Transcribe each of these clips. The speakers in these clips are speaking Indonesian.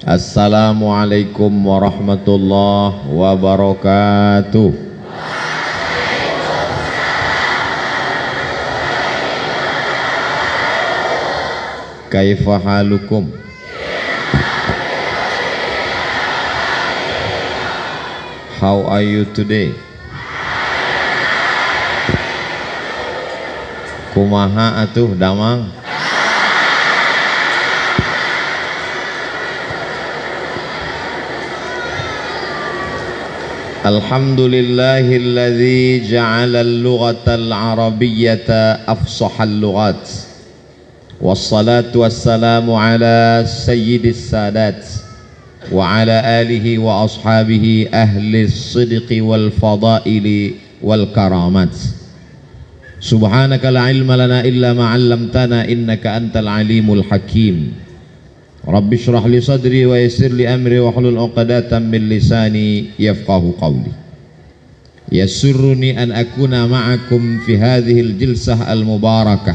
Assalamualaikum warahmatullahi wabarakatuh. Kaifa halukum? How are you today? Kumaha atuh damang? Alhamdulillahilladzi ja'ala al-lughatal arabiyyata afsahal lughat. Wassalatu wassalamu ala sayyidis sadat wa ala alihi wa ashabihi ahli sidqi wal fadaili wal karamat. Subhanaka la ilma lana illa ma 'allamtana innaka antal alimul hakim. Rabbi shrah li sadri wa yassir li amri wa hlul 'uqdatam min lisani yafqahu qawli. Yasurruni an akuna ma'akum fi hadhihi al-jilsah al-mubarakah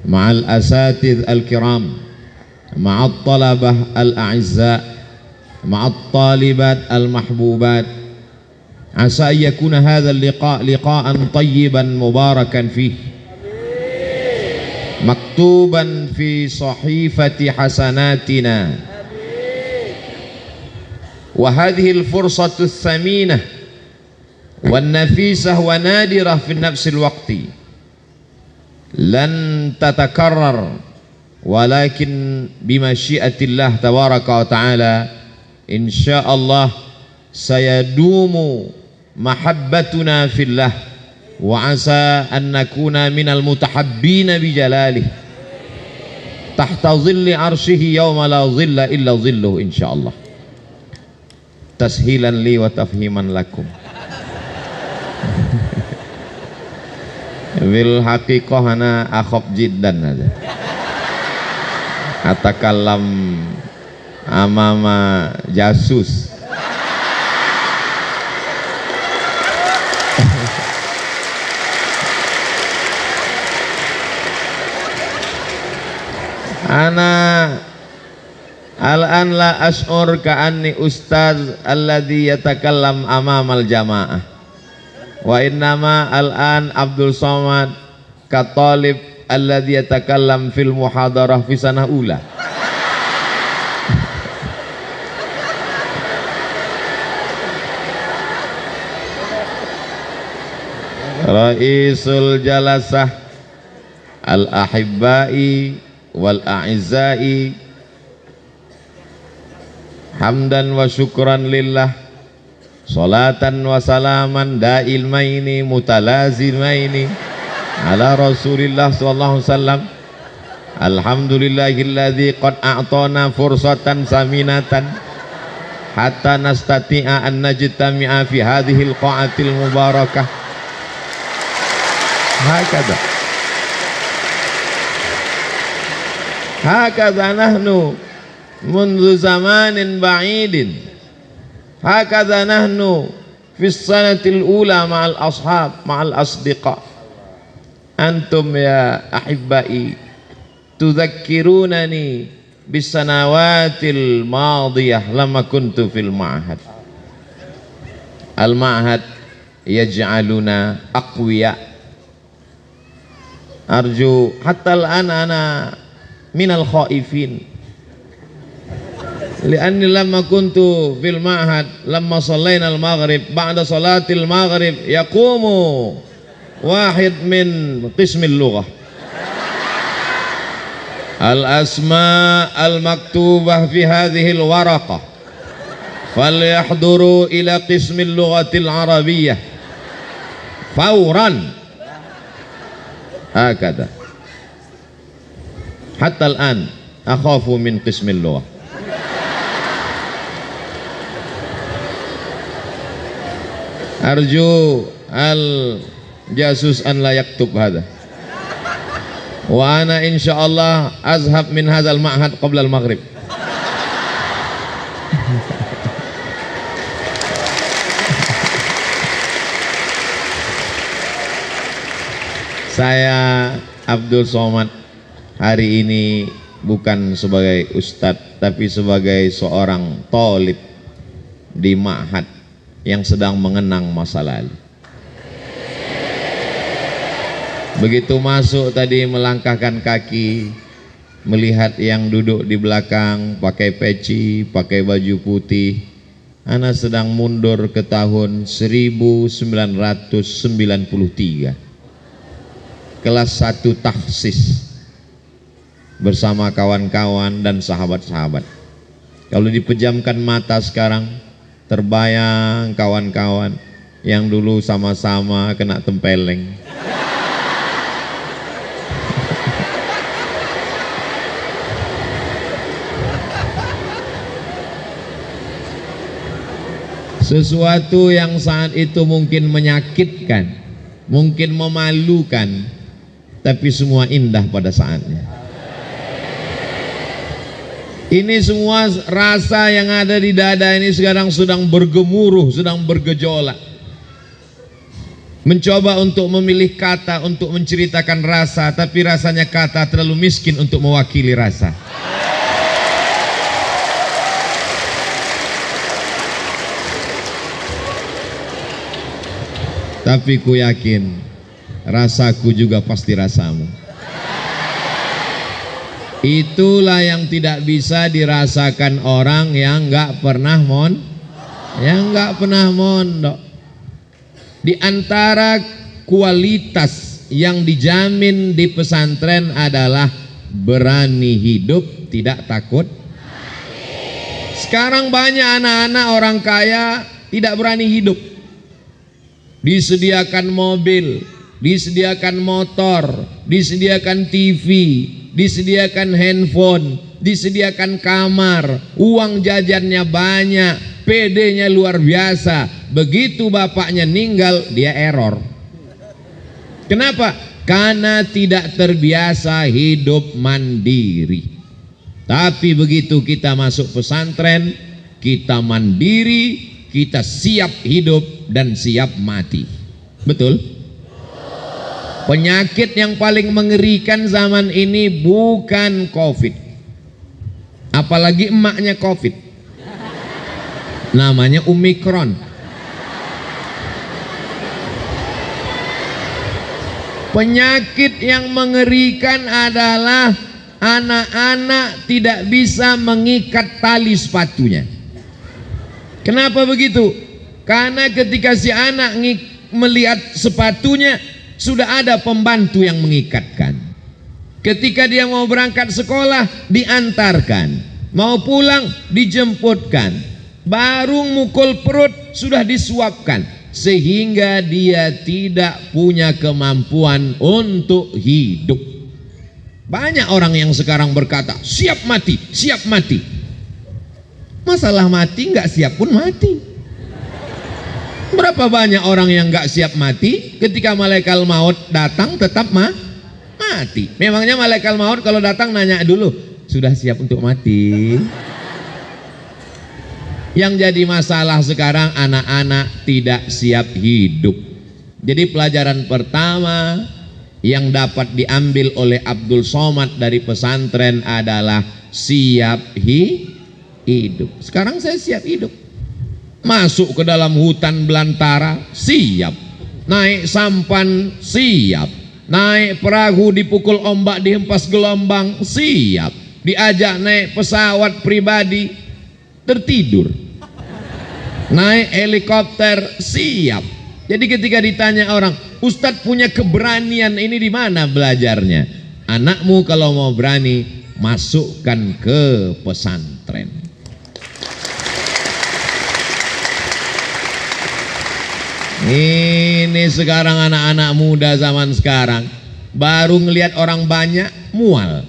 ma'al asatidh al-kiram ma'at talabah al-a'izza ma'at talibat al-mahbubat. Asa yakuna hadha al-liqa' liqa'an tayyiban mubarakan fihi maktuban fi sahifati hasanatina. Wa hadhihi al-fursatu ats-tsaminah wan nafisah wa nadirah fi nafsi al-waqti lan tatakarrar, walakin bimasyiatillah tabaraka wa ta'ala insyaallah sayadumu mahabbatuna fillah wa asa an nakuna minal mutahabbina bijalalih tahta zilli arshihi yawma la zilla illa zilluh insyaallah. Tashilan li wa tafhiman lakum. Bil haqiqah ana akhaf jiddan aja atakallam amama jasus. Ana al-an la ash'ur ka'anni ustaz alladhi yatakallam amamal jamaah wa innama al-an Abdul Somad katalib alladhi yatakallam fil muhadarah fi sanah ula. Raisul jalasah al-ahibbai wal a'izzai hamdan wa syukran lillah salatan wa salaman dailmaini mutalazimaini ala rasulillah sallallahu alaihi wasallam. Alhamdulillahilladzi qad a'tana fursatan saminatan hatta nastati'a an najtami'a fi hadhil qa'atil mubarakah. Hakadha nahnu mundu zamanin ba'idin, hakadha nahnu fi sanatil ula ma'al ashab ma'al asdiqa. Antum ya ahibbai tudzakkirunani bis sanawatil madiyah lama kuntu fil ma'had. Al ma'had yaj'aluna aqwiya. Arju hatta al-an ana minal khaifin li'anni lamma kuntu fil ma'had lamma sallayna al-maghrib ba'da salatil maghrib yaqumu wahid min qismil lughah al-asma al-maktubah fi hadhihi al-waraqah falyahduru ila qismil lughatil arabiyyah fawran. Hakadha hatta al-an akhafu min qismil lughah. Arju al-jasus an la yaktub hadha wa ana insyaallah azhab min hadzal ma'had qabla al-maghrib. Saya Abdul Somad hari ini bukan sebagai ustadz, tapi sebagai seorang thalib di ma'had yang sedang mengenang masa lalu. Begitu masuk tadi melangkahkan kaki, melihat yang duduk di belakang pakai peci, pakai baju putih. Ana sedang mundur ke tahun 1993, kelas 1 tahsis bersama kawan-kawan dan sahabat-sahabat. Kalau dipejamkan mata sekarang, terbayang kawan-kawan yang dulu sama-sama kena tempeleng. Sesuatu yang saat itu mungkin menyakitkan, mungkin memalukan, tapi semua indah pada saatnya. Ini semua rasa yang ada di dada ini sekarang sedang bergemuruh, sedang bergejolak. Mencoba untuk memilih kata untuk menceritakan rasa, tapi rasanya kata terlalu miskin untuk mewakili rasa. Tapi ku yakin rasaku juga pasti rasamu. Itulah yang tidak bisa dirasakan orang yang nggak pernah mondok. Di antara kualitas yang dijamin di pesantren adalah berani hidup, tidak takut. Sekarang banyak anak-anak orang kaya tidak berani hidup. Disediakan mobil, disediakan motor, disediakan TV, disediakan handphone, disediakan kamar, uang jajannya banyak, PD-nya luar biasa. Begitu bapaknya meninggal, dia error. Kenapa? Karena tidak terbiasa hidup mandiri. Tapi begitu kita masuk pesantren, kita mandiri, kita siap hidup dan siap mati. Betul? Penyakit yang paling mengerikan zaman ini bukan COVID, apalagi emaknya COVID, namanya Omikron. Penyakit yang mengerikan adalah anak-anak tidak bisa mengikat tali sepatunya. Kenapa begitu? Karena ketika si anak melihat sepatunya, sudah ada pembantu yang mengikatkan. Ketika dia mau berangkat sekolah, diantarkan. Mau pulang, dijemputkan. Baru mukul perut, sudah disuapkan. Sehingga dia tidak punya kemampuan untuk hidup. Banyak orang yang sekarang berkata, siap mati, siap mati. Masalah mati, nggak siap pun mati. Berapa banyak orang yang nggak siap mati, ketika malaikat maut datang tetap mati. Memangnya malaikat maut kalau datang nanya dulu, sudah siap untuk mati? Yang jadi masalah sekarang anak-anak tidak siap hidup. Jadi pelajaran pertama yang dapat diambil oleh Abdul Somad dari pesantren adalah siap hidup. Sekarang saya siap hidup. Masuk ke dalam hutan belantara, siap. Naik sampan, siap. Naik perahu dipukul ombak, dihempas gelombang, siap. Diajak naik pesawat pribadi, tertidur. Naik helikopter, siap. Jadi ketika ditanya orang, Ustadz punya keberanian ini di mana belajarnya? Anakmu kalau mau berani, masukkan ke pesantren. Ini sekarang anak-anak muda zaman sekarang baru ngelihat orang banyak mual,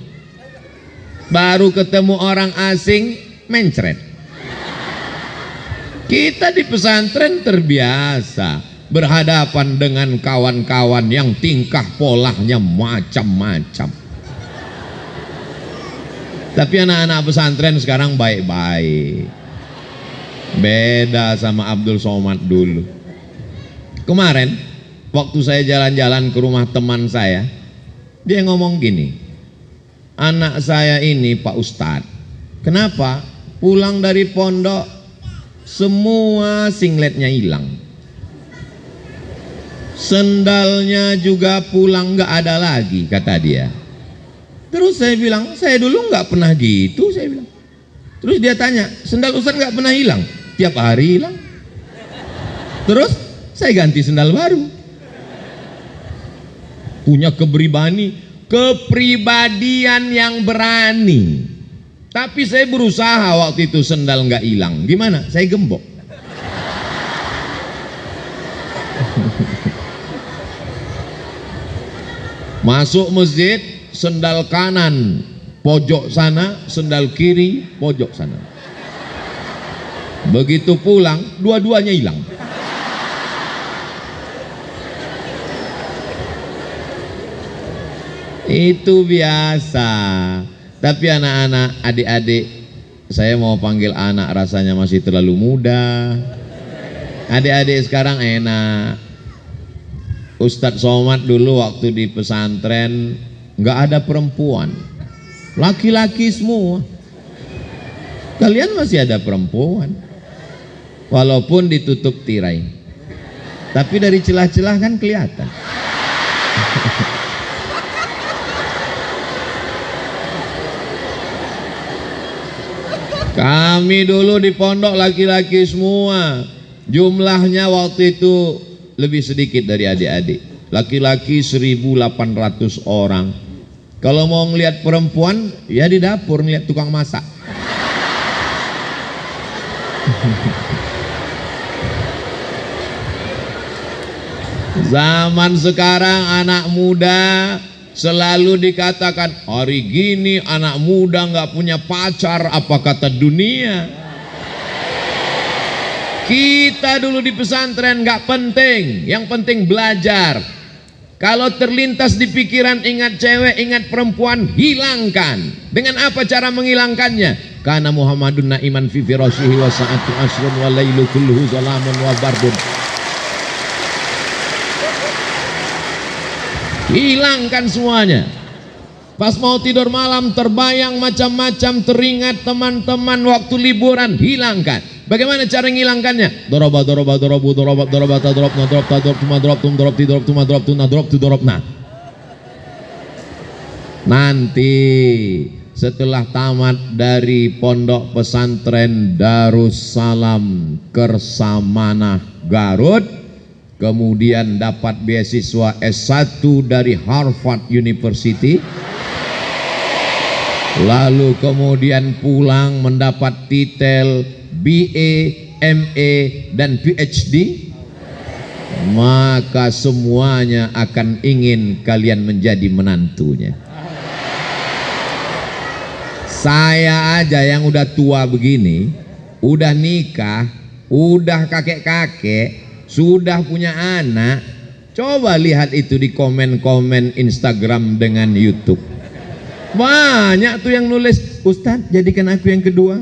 baru ketemu orang asing mencret. Kita di pesantren terbiasa berhadapan dengan kawan-kawan yang tingkah polanya macam-macam. Tapi anak-anak pesantren sekarang baik-baik, beda sama Abdul Somad dulu. Kemarin waktu saya jalan-jalan ke rumah teman saya, dia ngomong gini, anak saya ini Pak Ustadz, kenapa pulang dari pondok semua singletnya hilang, sendalnya juga pulang nggak ada lagi, kata dia. Terus saya bilang, saya dulu nggak pernah gitu, saya bilang. Terus dia tanya, sendal Ustadz nggak pernah hilang? Tiap hari hilang. Terus saya ganti sendal baru. Punya kepribadian yang berani. Tapi saya berusaha waktu itu sendal nggak hilang. Gimana? Saya gembok. Masuk masjid, sendal kanan pojok sana, sendal kiri pojok sana. Begitu pulang, dua-duanya hilang. Itu biasa. Tapi anak-anak, adik-adik, saya mau panggil anak rasanya masih terlalu muda. Adik-adik sekarang enak. Ustadz Somad dulu waktu di pesantren nggak ada perempuan, laki-laki semua. Kalian masih ada perempuan, walaupun ditutup tirai, tapi dari celah-celah kan kelihatan. Kami dulu di pondok laki-laki semua. Jumlahnya waktu itu lebih sedikit dari adik-adik. Laki-laki 1.800 orang. Kalau mau ngelihat perempuan, ya di dapur ngelihat tukang masak. Zaman sekarang anak muda selalu dikatakan, hari gini anak muda nggak punya pacar, apa kata dunia. Kita dulu di pesantren nggak penting, yang penting belajar. Kalau terlintas di pikiran ingat cewek, ingat perempuan, hilangkan. Dengan apa cara menghilangkannya? Karena Muhammadun na'iman fi firashihi wa sa'atu asrun wa lailu kulluhu zalamun wa bardun. Hilangkan semuanya. Pas mau tidur malam terbayang macam-macam, teringat teman-teman waktu liburan, hilangkan. Bagaimana cara menghilangkannya? Doroba doroba dorobu doroba doroba tadrob nadrob tadrob tuma drop tum drop tidrob tuma drop tuna drop tu drop nah. Nanti setelah tamat dari pondok pesantren Darussalam Kersamanah Garut, kemudian dapat beasiswa S1 dari Harvard University, lalu kemudian pulang mendapat titel BA, MA, dan PhD, maka semuanya akan ingin kalian menjadi menantunya. Saya aja yang udah tua begini, udah nikah, udah kakek-kakek, sudah punya anak. Coba lihat itu di komen-komen Instagram dengan YouTube. Banyak tuh yang nulis, Ustadz jadikan aku yang kedua.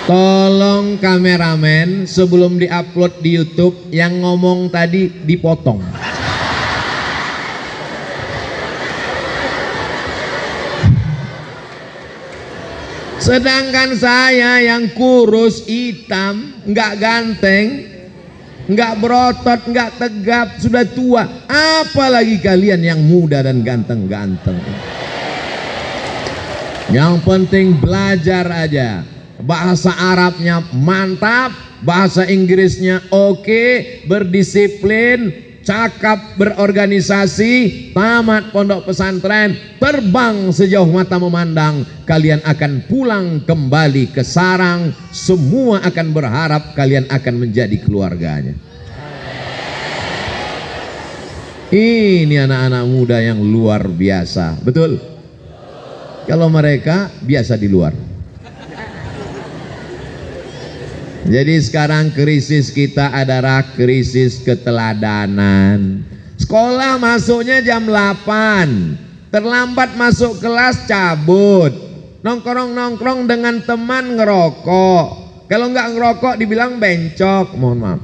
Tolong kameramen sebelum diupload di YouTube yang ngomong tadi dipotong. Sedangkan saya yang kurus, hitam, nggak ganteng, nggak berotot, nggak tegap, sudah tua. Apalagi kalian yang muda dan ganteng-ganteng. Yang penting belajar aja. Bahasa Arabnya mantap, bahasa Inggrisnya oke, berdisiplin, cakap, berorganisasi, tamat pondok pesantren, terbang sejauh mata memandang. Kalian akan pulang kembali ke sarang, semua akan berharap kalian akan menjadi keluarganya. Ini anak-anak muda yang luar biasa, betul? Kalau mereka biasa di luar. Jadi sekarang krisis kita adalah krisis keteladanan. Sekolah masuknya jam 8, terlambat masuk kelas cabut, nongkrong-nongkrong dengan teman ngerokok. Kalau nggak ngerokok dibilang bencok, mohon maaf.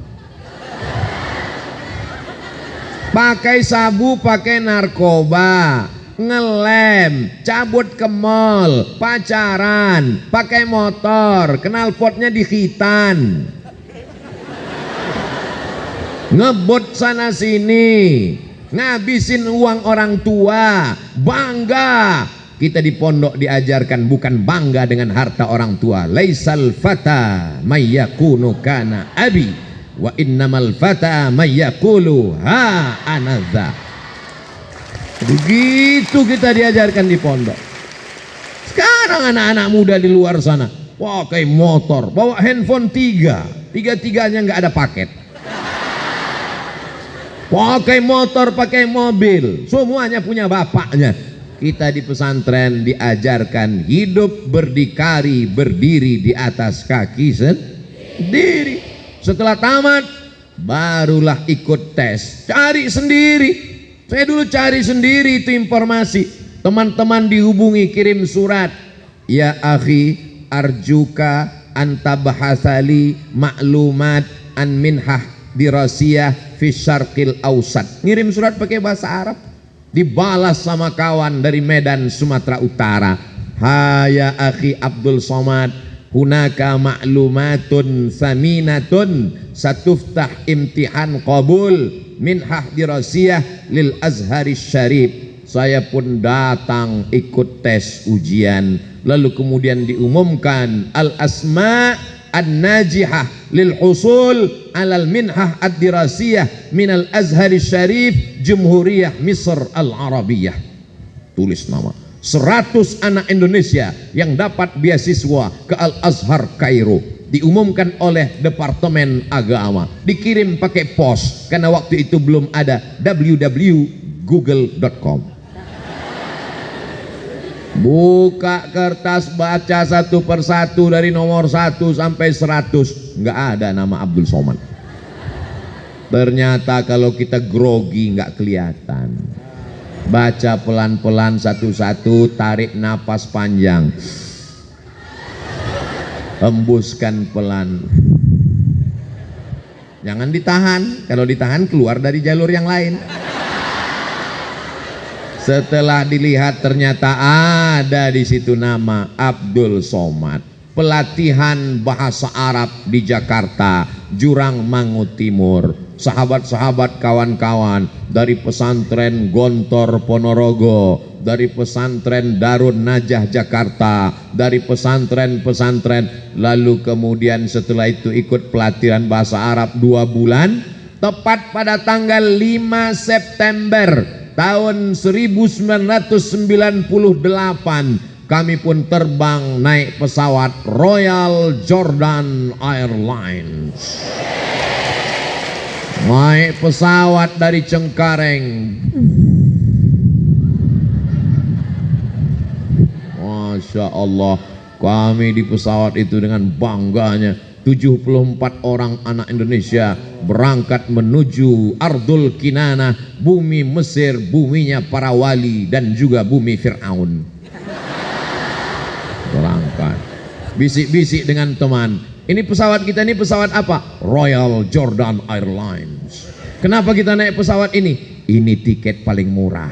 pakai sabu, pakai narkoba, ngelem, cabut ke mall, pacaran, pakai motor, knalpotnya di khitan, ngebut sana sini, ngabisin uang orang tua, bangga. Kita di pondok diajarkan bukan bangga dengan harta orang tua. Laisal fata mayyakunu kana abi wa innamal fata mayyakulu ha anadza. Begitu kita diajarkan di pondok. Sekarang anak-anak muda di luar sana pakai motor, bawa handphone tiga-tiganya nggak ada paket. Pakai motor, pakai mobil, semuanya punya bapaknya. Kita di pesantren diajarkan hidup berdikari, berdiri di atas kaki sendiri. Setelah tamat, barulah ikut tes, cari sendiri. Saya dulu cari sendiri itu informasi. Teman-teman dihubungi, kirim surat. Ya akhi, arjuka antabahasali maklumat an minhah dirasiyah fi syarqil ausat. Ngirim surat pakai bahasa Arab, dibalas sama kawan dari Medan Sumatera Utara. Haya akhi Abdul Somad, hunaka ma'lumatun saminatun satuftah imtihan qabul minhah dirasiyah lil Azhari Syarif. Saya pun datang ikut tes ujian, lalu kemudian diumumkan al asma an-najihah lil husul alal minhah ad-dirasiyah minal Azhari Syarif Jumhuriyah Misr Al-Arabiyah. Tulis nama 100 anak Indonesia yang dapat beasiswa ke Al-Azhar Kairo, diumumkan oleh Departemen Agama, dikirim pakai pos karena waktu itu belum ada www.google.com. Buka kertas, baca satu persatu dari nomor 1 sampai 100, nggak ada nama Abdul Somad. Ternyata kalau kita grogi nggak kelihatan. Baca pelan-pelan satu-satu, tarik napas panjang, hembuskan pelan. Jangan ditahan, kalau ditahan keluar dari jalur yang lain. Setelah dilihat ternyata ada di situ nama Abdul Somad. Pelatihan bahasa Arab di Jakarta, Jurang Mangu Timur. Sahabat-sahabat, kawan-kawan dari pesantren Gontor Ponorogo, dari pesantren Darun Najah Jakarta, dari pesantren-pesantren, lalu kemudian setelah itu ikut pelatihan bahasa Arab 2 bulan. Tepat pada tanggal 5 September tahun 1998 kami pun terbang naik pesawat Royal Jordan Airlines. Naik pesawat dari Cengkareng. Masya Allah, kami di pesawat itu dengan bangganya 74 orang anak Indonesia berangkat menuju Ardul Kinanah, bumi Mesir, buminya para wali dan juga bumi Fir'aun. Berangkat, bisik-bisik dengan teman, ini pesawat kita ini pesawat apa? Royal Jordan Airlines. Kenapa kita naik pesawat ini? Ini tiket paling murah.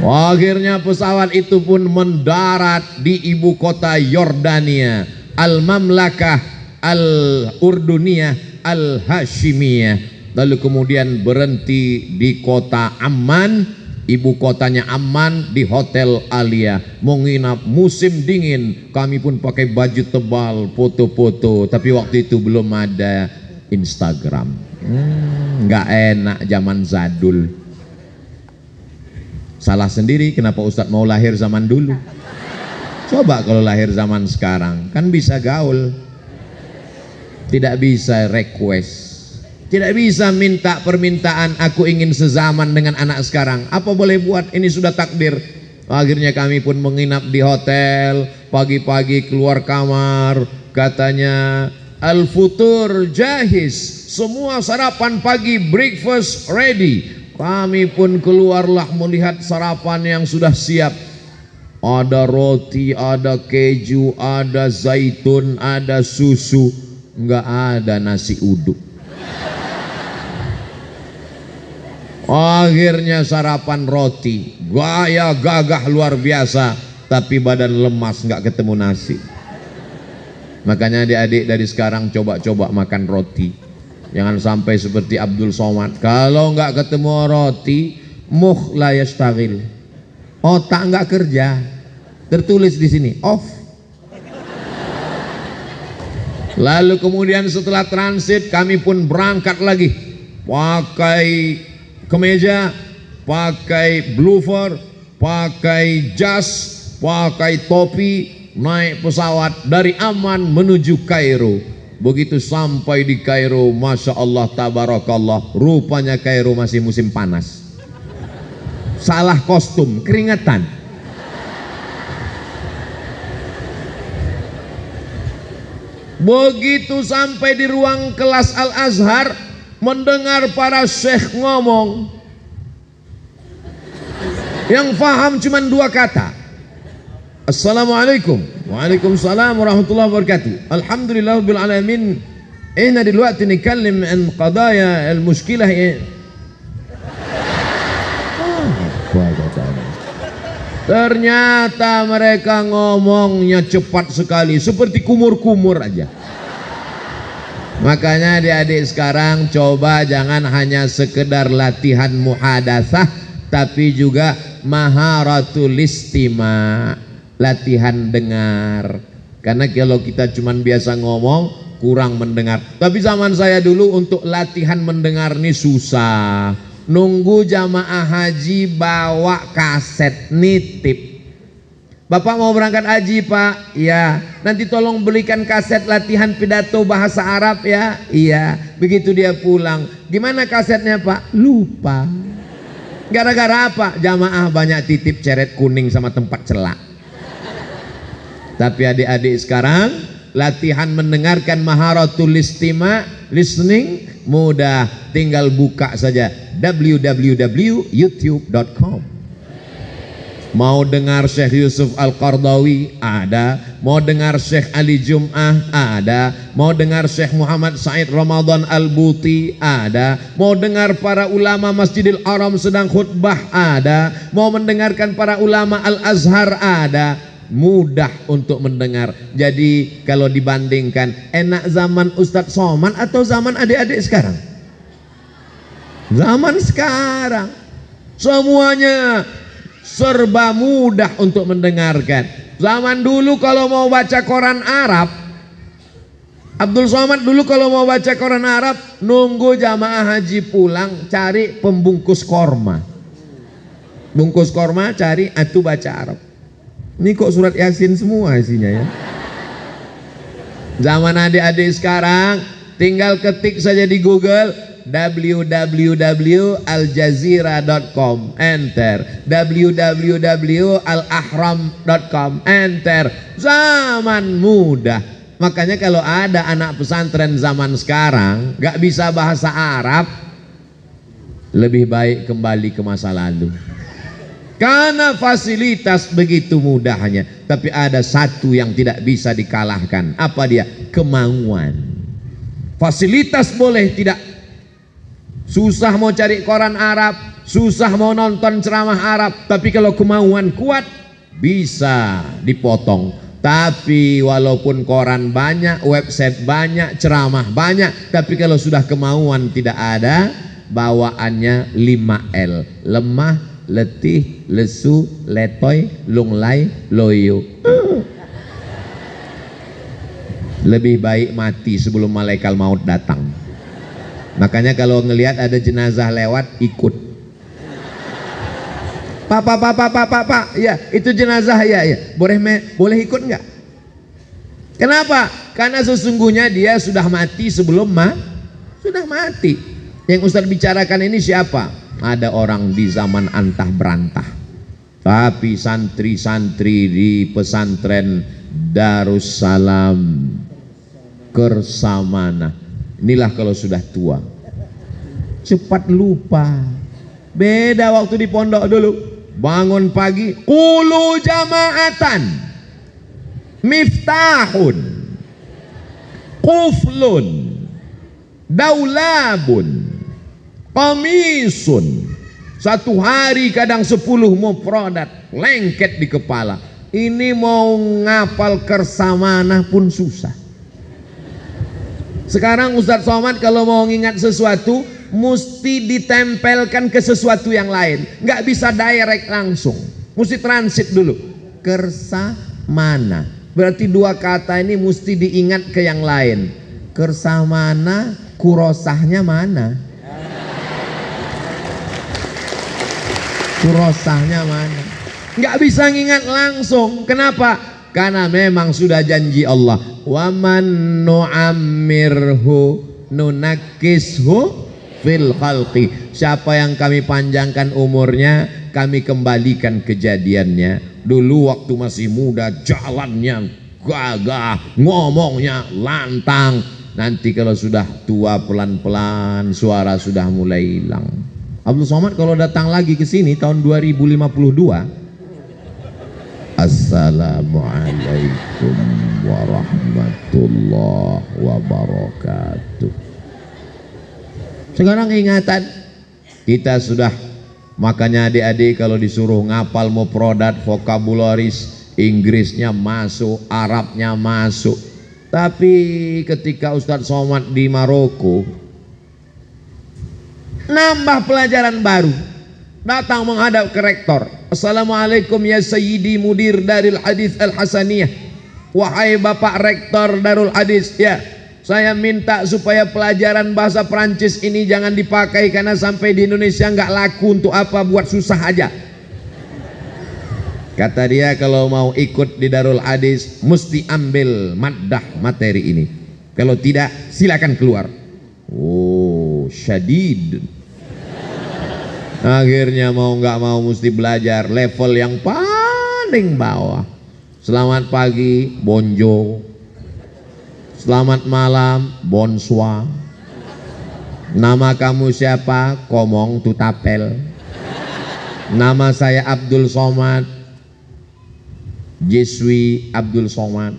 Akhirnya pesawat itu pun mendarat di ibu kota Yordania, Al-Mamlakah Al-Urduniyah Al-Hashimiyah. Lalu kemudian berhenti di kota Amman, ibu kotanya Amman, di Hotel Alia. Mau nginap musim dingin, kami pun pakai baju tebal, foto-foto. Tapi waktu itu belum ada Instagram. Nggak enak zaman zadul. Salah sendiri kenapa Ustadz mau lahir zaman dulu. Coba kalau lahir zaman sekarang, kan bisa gaul. Tidak bisa request, tidak bisa minta permintaan, aku ingin sezaman dengan anak sekarang. Apa boleh buat, ini sudah takdir. Akhirnya kami pun menginap di hotel. Pagi-pagi keluar kamar, katanya Al-Futur Jahiz, semua sarapan pagi, breakfast ready. Kami pun keluarlah melihat sarapan yang sudah siap. Ada roti, ada keju, ada zaitun, ada susu. nggak ada nasi uduk. Akhirnya sarapan roti, gaya gagah luar biasa, tapi badan lemas, nggak ketemu nasi. Makanya adik-adik dari sekarang coba-coba makan roti. Jangan sampai seperti Abdul Somad, kalau nggak ketemu roti, mukh la yashtagil, otak nggak kerja. Tertulis di sini off. Lalu kemudian setelah transit kami pun berangkat lagi, pakai kemeja, pakai bloofer, pakai jas, pakai topi, naik pesawat dari Amman menuju Kairo. Begitu sampai di Kairo, Masya Allah tabarakallah, rupanya Kairo masih musim panas. Salah kostum, keringetan. Begitu sampai di ruang kelas Al-Azhar, mendengar para syekh ngomong, yang faham cuma dua kata, Assalamualaikum, Waalaikumsalam warahmatullahi wabarakatuh, Alhamdulillah rabbil alamin, Ihna dلوقتي نتكلم عن قضايا المشكلة. Ternyata mereka ngomongnya cepat sekali, seperti kumur-kumur aja. Makanya adik-adik sekarang coba jangan hanya sekedar latihan muhadatsah, tapi juga maharatul istima', latihan dengar. Karena kalau kita cuman biasa ngomong, kurang mendengar. Tapi zaman saya dulu untuk latihan mendengar ini susah. Nunggu jamaah haji bawa kaset nitip. Bapak mau berangkat haji Pak? Iya. Nanti tolong belikan kaset latihan pidato bahasa Arab ya. Iya. Begitu dia pulang, gimana kasetnya Pak? Lupa. Gara-gara apa? Jamaah banyak titip ceret kuning sama tempat celak. Tapi adik-adik sekarang latihan mendengarkan maharatul istima', listening, mudah, tinggal buka saja www.youtube.com. Mau dengar Syekh Yusuf Al-Qardawi ada, mau dengar Syekh Ali Jum'ah ada, mau dengar Syekh Muhammad Said Ramadan Al-Buti ada, mau dengar para ulama Masjidil Haram sedang khutbah ada, mau mendengarkan para ulama Al-Azhar ada. Mudah untuk mendengar. Jadi kalau dibandingkan, enak zaman Ustadz Somad atau zaman adik-adik sekarang? Zaman sekarang semuanya serba mudah untuk mendengarkan. Zaman dulu kalau mau baca koran Arab, Abdul Somad dulu kalau mau baca koran Arab, nunggu jamaah haji pulang, cari pembungkus korma. Bungkus korma, cari, itu baca Arab. Ini kok surat Yasin semua isinya ya. Zaman adik-adik sekarang tinggal ketik saja di Google www.aljazira.com, enter, www.alahram.com, enter. Zaman mudah. Makanya kalau ada anak pesantren zaman sekarang gak bisa bahasa Arab, lebih baik kembali ke masa lalu. Karena fasilitas begitu mudahnya, tapi ada satu yang tidak bisa dikalahkan. Apa dia? Kemauan. Fasilitas boleh tidak. Susah mau cari koran Arab, susah mau nonton ceramah Arab, tapi kalau kemauan kuat bisa dipotong. Tapi walaupun koran banyak, website banyak, ceramah banyak, tapi kalau sudah kemauan tidak ada, bawaannya 5L. Lemah, letih, lesu, letoy, lunglai, loyo. Lebih baik mati sebelum malaikat maut datang. Makanya kalau ngelihat ada jenazah lewat, ikut. Pak, ya itu jenazah ya. Boleh ikut nggak? Kenapa? Karena sesungguhnya dia sudah mati sebelum sudah mati. Yang Ustadz bicarakan ini siapa? Ada orang di zaman antah berantah, tapi santri-santri di pesantren Darussalam Kersamana, inilah kalau sudah tua cepat lupa. Beda waktu di pondok dulu, bangun pagi qulu jama'atan miftahun, quflun, daulabun, qamisun. Satu hari kadang 10 mufradat lengket di kepala. Ini mau ngapal kersamana pun susah. Sekarang Ustadz Somad kalau mau ngingat sesuatu mesti ditempelkan ke sesuatu yang lain, nggak bisa direct langsung, mesti transit dulu. Kersamana berarti 2 kata ini mesti diingat ke yang lain. Kersamana, kurosahnya mana? Kurosahnya mana? Nggak bisa ngingat langsung. Kenapa? Karena memang sudah janji Allah, wa man nu'ammirhu nunakkishu fil khalqi. Siapa yang kami panjangkan umurnya, kami kembalikan kejadiannya. Dulu waktu masih muda jalannya gagah, ngomongnya lantang. Nanti kalau sudah tua pelan-pelan suara sudah mulai hilang. Abdul Somad kalau datang lagi ke sini tahun 2052, Assalamualaikum warahmatullahi wabarakatuh. Sekarang ingatan kita sudah, makanya adik-adik kalau disuruh ngapal mufradat, vokabularis, Inggrisnya masuk, Arabnya masuk. Tapi ketika Ustadz Somad di Maroko nambah pelajaran baru, datang menghadap ke rektor. Assalamualaikum ya Sayyidi Mudir Darul Hadis Al-Hasaniyah. Wahai Bapak Rektor Darul Hadis, ya, saya minta supaya pelajaran bahasa Prancis ini jangan dipakai karena sampai di Indonesia nggak laku, untuk apa, buat susah aja. Kata dia kalau mau ikut di Darul Hadis mesti ambil maddah materi ini. Kalau tidak silakan keluar. Oh, syadid. Akhirnya mau nggak mau mesti belajar level yang paling bawah. Selamat pagi, bonjour. Selamat malam, bonsoir. Nama kamu siapa? Komong tutapel. Nama saya Abdul Somad. Je suis Abdul Somad.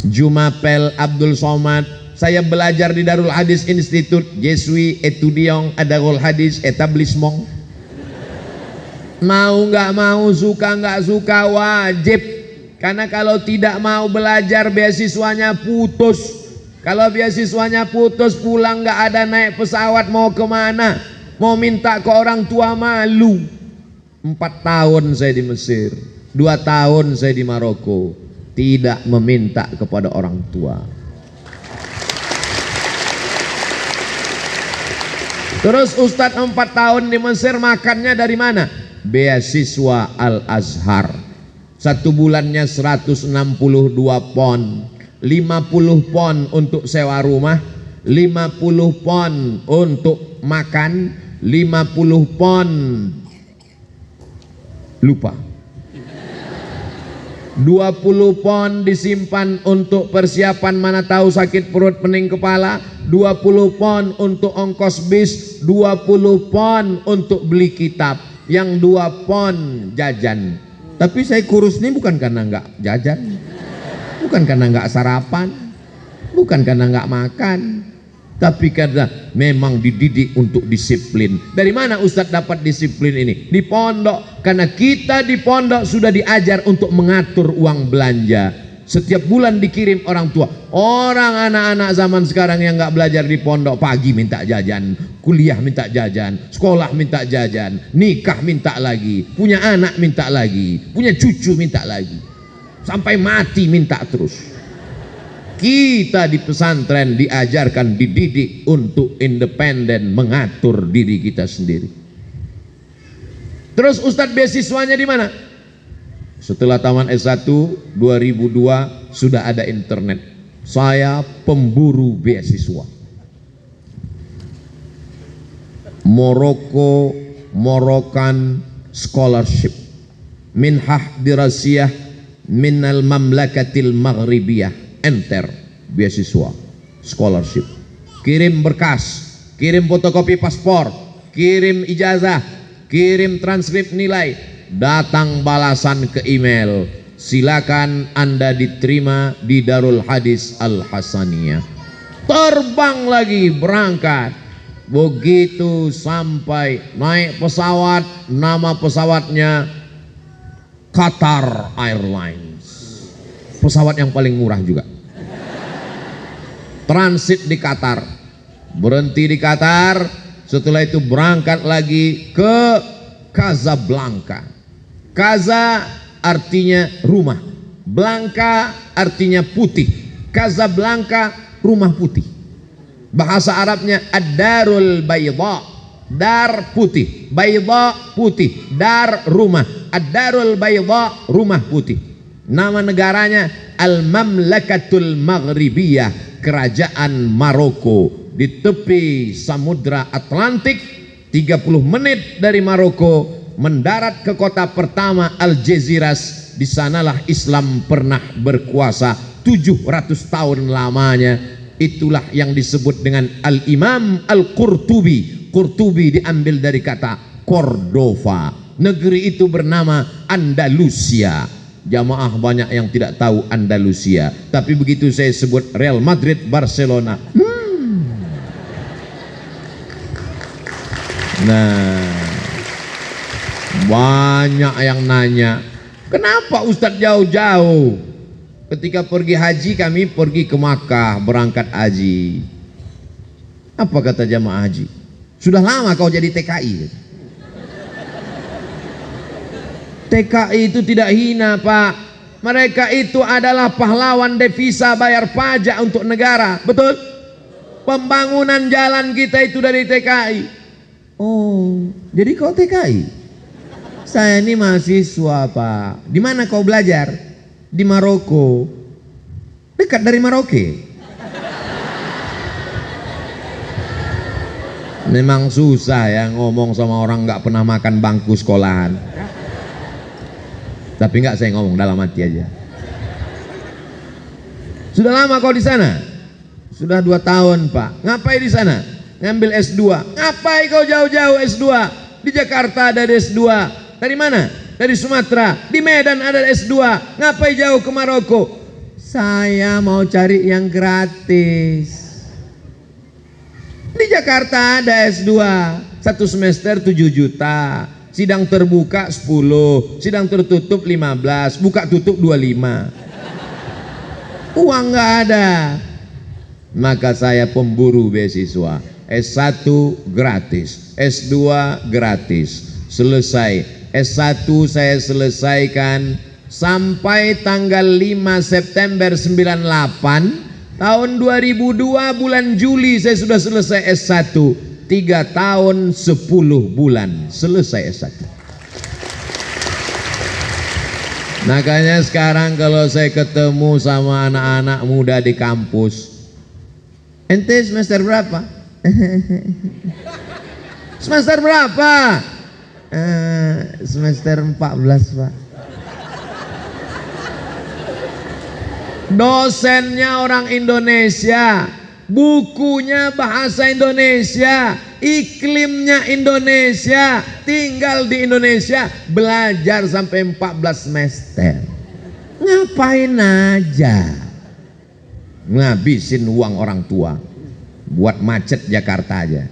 Jumapel Abdul Somad. Saya belajar di Darul Hadis Institute. Je suis étudiant à Darul Hadis établissement. Mau nggak mau, suka nggak suka, wajib. Karena kalau tidak mau belajar beasiswanya putus. Kalau beasiswanya putus, pulang nggak ada, naik pesawat mau kemana? Mau minta ke orang tua malu. 4 tahun saya di Mesir, 2 tahun saya di Maroko, tidak meminta kepada orang tua. Terus Ustadz 4 tahun di Mesir makannya dari mana? Beasiswa Al-Azhar. 1 bulannya 162 pon, 50 pon untuk sewa rumah, 50 pon untuk makan, 50 pon lupa, 20 pon disimpan untuk persiapan mana tahu sakit perut pening kepala, 20 pon untuk ongkos bis, 20 pon untuk beli kitab, yang 2 pon jajan. Tapi saya kurus ini bukan karena nggak jajan, bukan karena nggak sarapan, bukan karena nggak makan, tapi karena memang dididik untuk disiplin. Dari mana Ustadz dapat disiplin ini? Di pondok. Karena kita di pondok sudah diajar untuk mengatur uang belanja. Setiap bulan dikirim orang tua. Orang anak-anak zaman sekarang yang nggak belajar di pondok, pagi minta jajan, kuliah minta jajan, sekolah minta jajan, nikah minta lagi, punya anak minta lagi, punya cucu minta lagi, sampai mati minta terus. Kita di pesantren diajarkan, dididik untuk independen, mengatur diri kita sendiri. Terus Ustadz beasiswanya di mana? Setelah taman S1 2002 sudah ada internet. Saya pemburu beasiswa. Moroccan Scholarship, Minhah Dirasiyah Minal Mamlakatil Maghribiyah, enter beasiswa scholarship. Kirim berkas, kirim fotokopi paspor, kirim ijazah, kirim transkrip nilai, datang balasan ke email. silakan Anda diterima di Darul Hadis Al-Hasaniyah. Terbang lagi, berangkat. Begitu sampai naik pesawat, nama pesawatnya Qatar Airlines, pesawat yang paling murah juga. Transit di Qatar, berhenti di Qatar, setelah itu berangkat lagi ke Casablanca. Casa artinya rumah, Blanca artinya putih. Casablanca rumah putih. Bahasa Arabnya ad-darul bayda, dar putih, bayda putih, dar rumah, ad-darul bayda rumah putih. Nama negaranya Al-Mamlakatul Maghribiyah, kerajaan Maroko, di tepi Samudra Atlantik. 30 menit dari Maroko, mendarat ke kota pertama Algeciras. Di sanalah Islam pernah berkuasa 700 tahun lamanya. Itulah yang disebut dengan Al-Imam Al-Qurtubi. Qurtubi diambil dari kata Cordova. Negeri itu bernama Andalusia. Jamaah banyak yang tidak tahu Andalusia, tapi begitu saya sebut Real Madrid, Barcelona, nah, banyak yang nanya, kenapa Ustadz jauh-jauh? Ketika pergi haji, kami pergi ke Makkah, berangkat haji. Apa kata jamaah haji? Sudah lama kau jadi TKI. TKI itu tidak hina, Pak. Mereka itu adalah pahlawan devisa bayar pajak untuk negara. Betul? Pembangunan jalan kita itu dari TKI. Oh, jadi kau TKI? Saya ini mahasiswa, Pak. Di mana kau belajar? Di Maroko. Dekat dari Maroke. Memang susah ya ngomong sama orang nggak pernah makan bangku sekolahan. Tapi nggak, saya ngomong dalam hati aja. Sudah lama kau di sana? Sudah 2 tahun, Pak. Ngapain di sana? Ngambil S2. Ngapain kau jauh-jauh S2? Di Jakarta ada S2. Dari mana? Dari Sumatera. Di Medan ada S2. Ngapain jauh ke Maroko? Saya mau cari yang gratis. Di Jakarta ada S2. 1 semester 7 juta. Sidang terbuka 10, sidang tertutup 15, buka tutup 25. Uang nggak ada. Maka saya pemburu beasiswa. S1 gratis, S2 gratis. Selesai. S1 saya selesaikan sampai tanggal 5 September 98. Tahun 2002 bulan Juli saya sudah selesai S1. 3 tahun 10 bulan selesai S1. Makanya sekarang kalau saya ketemu sama anak-anak muda di kampus, ente semester berapa? Semester berapa? Semester 14, Pak. Dosennya orang Indonesia, bukunya bahasa Indonesia, iklimnya Indonesia, tinggal di Indonesia, belajar sampai 14 semester. Ngapain aja? Ngabisin uang orang tua buat macet Jakarta aja.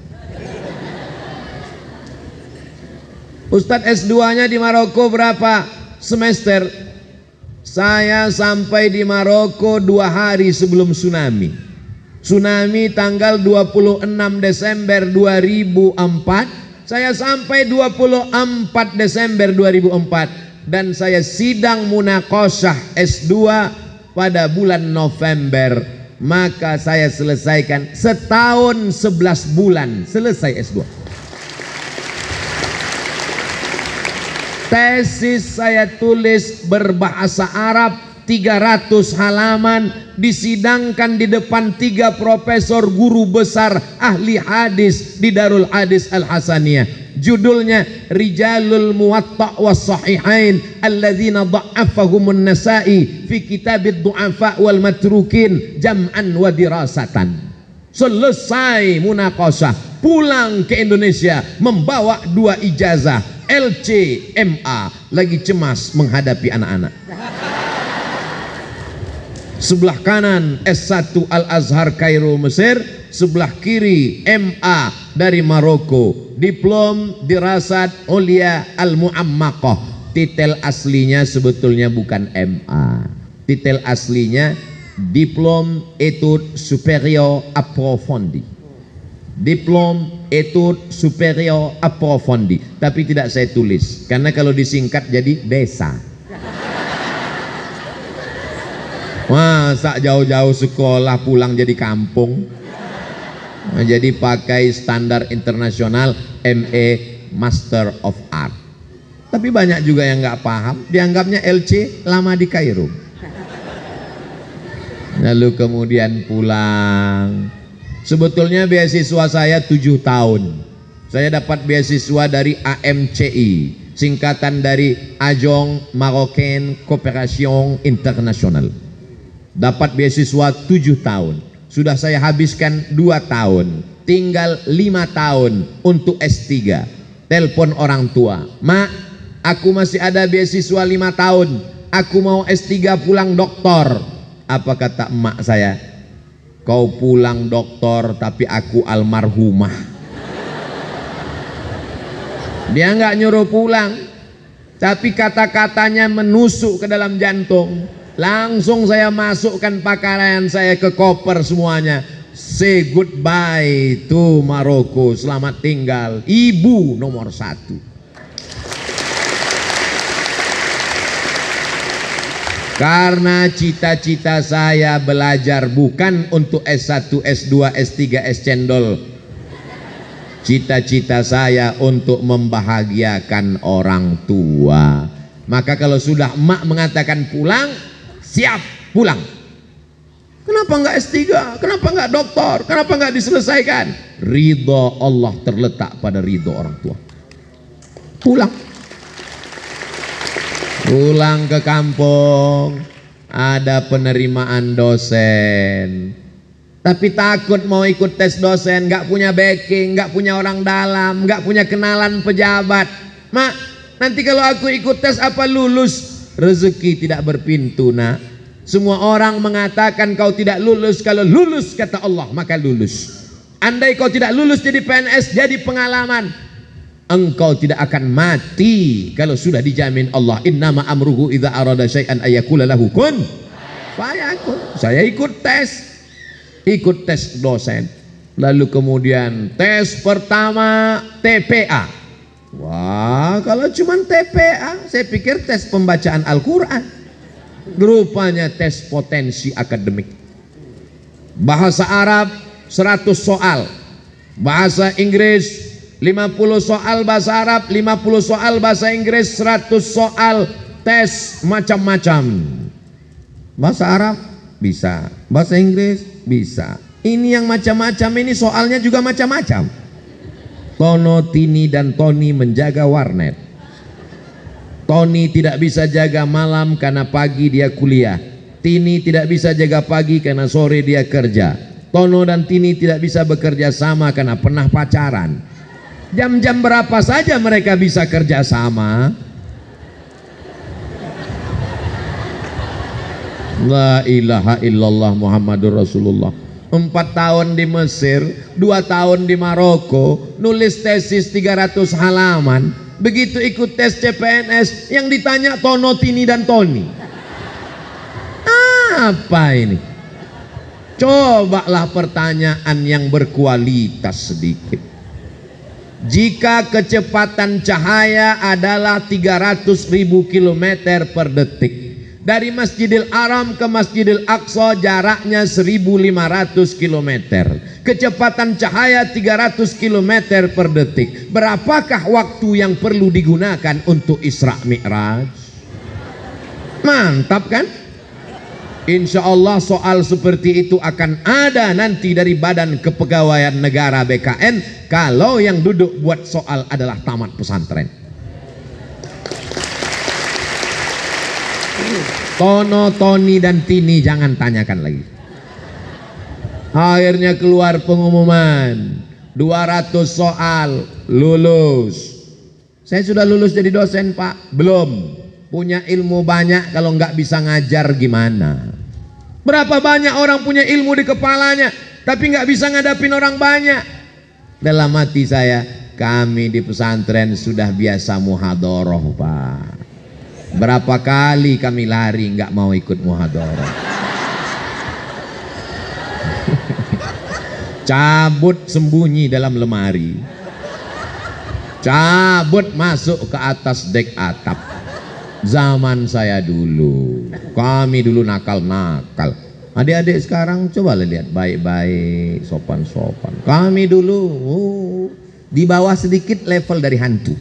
Ustadz S2-nya di Maroko berapa semester? Saya sampai di Maroko 2 hari sebelum tsunami. Tsunami tanggal 26 Desember 2004. Saya sampai 24 Desember 2004. Dan saya sidang munaqasyah S2 pada bulan November. Maka saya selesaikan setahun 11 bulan selesai S2. Tesis saya tulis berbahasa Arab 300 halaman, disidangkan di depan 3 profesor guru besar ahli hadis di Darul Hadis Al-Hasaniyah. Judulnya Rijalul Muwatta' was Sahihain alladzina dha'afahumun Nasa'i fi kitabid du'afa wal matrukin jam'an wa dirasatan. Selesai munaqasyah, pulang ke Indonesia membawa 2 ijazah LC MA, lagi cemas menghadapi anak-anak. sebelah kanan S1 Al-Azhar Kairo Mesir, sebelah kiri MA dari Maroko, diplom dirasat Ulia Al-Muammaqah. Titel aslinya sebetulnya bukan MA, titel aslinya Diplom Études Supérieures Approfondies, Diplom Études Supérieures Approfondies, tapi tidak saya tulis karena kalau disingkat jadi desa. Masa jauh-jauh sekolah pulang jadi kampung. Nah, jadi pakai standar internasional MA Master of Art. Tapi banyak juga yang nggak paham, dianggapnya LC lama di Kairo. Lalu kemudian pulang. Sebetulnya beasiswa saya 7 tahun. Saya dapat beasiswa dari AMCI, singkatan dari Agence Marocaine Coopération Internationale. Dapat beasiswa 7 tahun. Sudah saya habiskan 2 tahun. Tinggal 5 tahun untuk S3. Telepon orang tua, "Mak, aku masih ada beasiswa 5 tahun. Aku mau S3 pulang doktor." Apa kata emak saya? "Kau pulang doktor tapi aku almarhumah." Dia nggak nyuruh pulang, tapi kata-katanya menusuk ke dalam jantung. Langsung saya masukkan pakaian saya ke koper semuanya. Say goodbye to Maroko. Selamat tinggal, ibu nomor 1. Karena cita-cita saya belajar bukan untuk S1, S2, S3, S cendol. Cita-cita saya untuk membahagiakan orang tua. Maka kalau sudah emak mengatakan pulang, siap pulang. Kenapa enggak S3? Kenapa enggak doktor? Kenapa enggak diselesaikan? Ridho Allah terletak pada ridho orang tua. Pulang. Pulang ke kampung, ada penerimaan dosen. Tapi takut mau ikut tes dosen, nggak punya backing, nggak punya orang dalam, nggak punya kenalan pejabat. "Mak, nanti kalau aku ikut tes apa lulus?" Rezeki tidak berpintu, nak. Semua orang mengatakan kau tidak lulus. Kalau lulus kata Allah maka lulus. Andai kau tidak lulus jadi PNS, jadi pengalaman. Engkau tidak akan mati kalau sudah dijamin Allah. Innama amruhu idza arada syai'an ayyakula lahu kun fayakun. Saya ikut tes dosen. Lalu kemudian tes pertama TPA. Wah, kalau cuma TPA, saya pikir tes pembacaan Al-Quran. Rupanya tes potensi akademik. Bahasa Arab 100 soal, bahasa Inggris 50 soal bahasa Arab, 50 soal bahasa Inggris, 100 soal tes macam-macam. Bahasa Arab bisa, bahasa Inggris bisa. Ini yang macam-macam ini soalnya juga macam-macam. Tono, Tini dan Tony menjaga warnet. Tony tidak bisa jaga malam karena pagi dia kuliah. Tini tidak bisa jaga pagi karena sore dia kerja. Tono dan Tini tidak bisa bekerja sama karena pernah pacaran. Jam-jam berapa saja mereka bisa kerja sama? La ilaha illallah Muhammadur Rasulullah. 4 tahun di Mesir, 2 tahun di Maroko, nulis tesis 300 halaman. Begitu ikut tes CPNS, yang ditanya Tono, Tini dan Tony. Apa ini? Cobalah pertanyaan yang berkualitas sedikit. Jika kecepatan cahaya adalah 300.000 km per detik, dari Masjidil Haram ke Masjidil Aqsa jaraknya 1.500 km. Kecepatan cahaya 300 km per detik. Berapakah waktu yang perlu digunakan untuk Isra Mi'raj? Mantap kan? Insya Allah soal seperti itu akan ada nanti dari Badan Kepegawaian Negara BKN kalau yang duduk buat soal adalah tamat pesantren. Tono, Tony dan Tini jangan tanyakan lagi. Akhirnya keluar pengumuman 200 soal lulus. Saya sudah lulus jadi dosen, Pak? Belum. Punya ilmu banyak kalau nggak bisa ngajar gimana? Berapa banyak orang punya ilmu di kepalanya, tapi nggak bisa ngadapin orang banyak. Dalam hati saya, kami di pesantren sudah biasa muhadoroh, Pak. Berapa kali kami lari nggak mau ikut muhadoroh. Cabut sembunyi dalam lemari, cabut masuk ke atas dek atap. Zaman saya dulu, kami dulu nakal-nakal. Adik-adik sekarang coba lihat baik-baik, sopan-sopan. Kami dulu di bawah sedikit level dari hantu.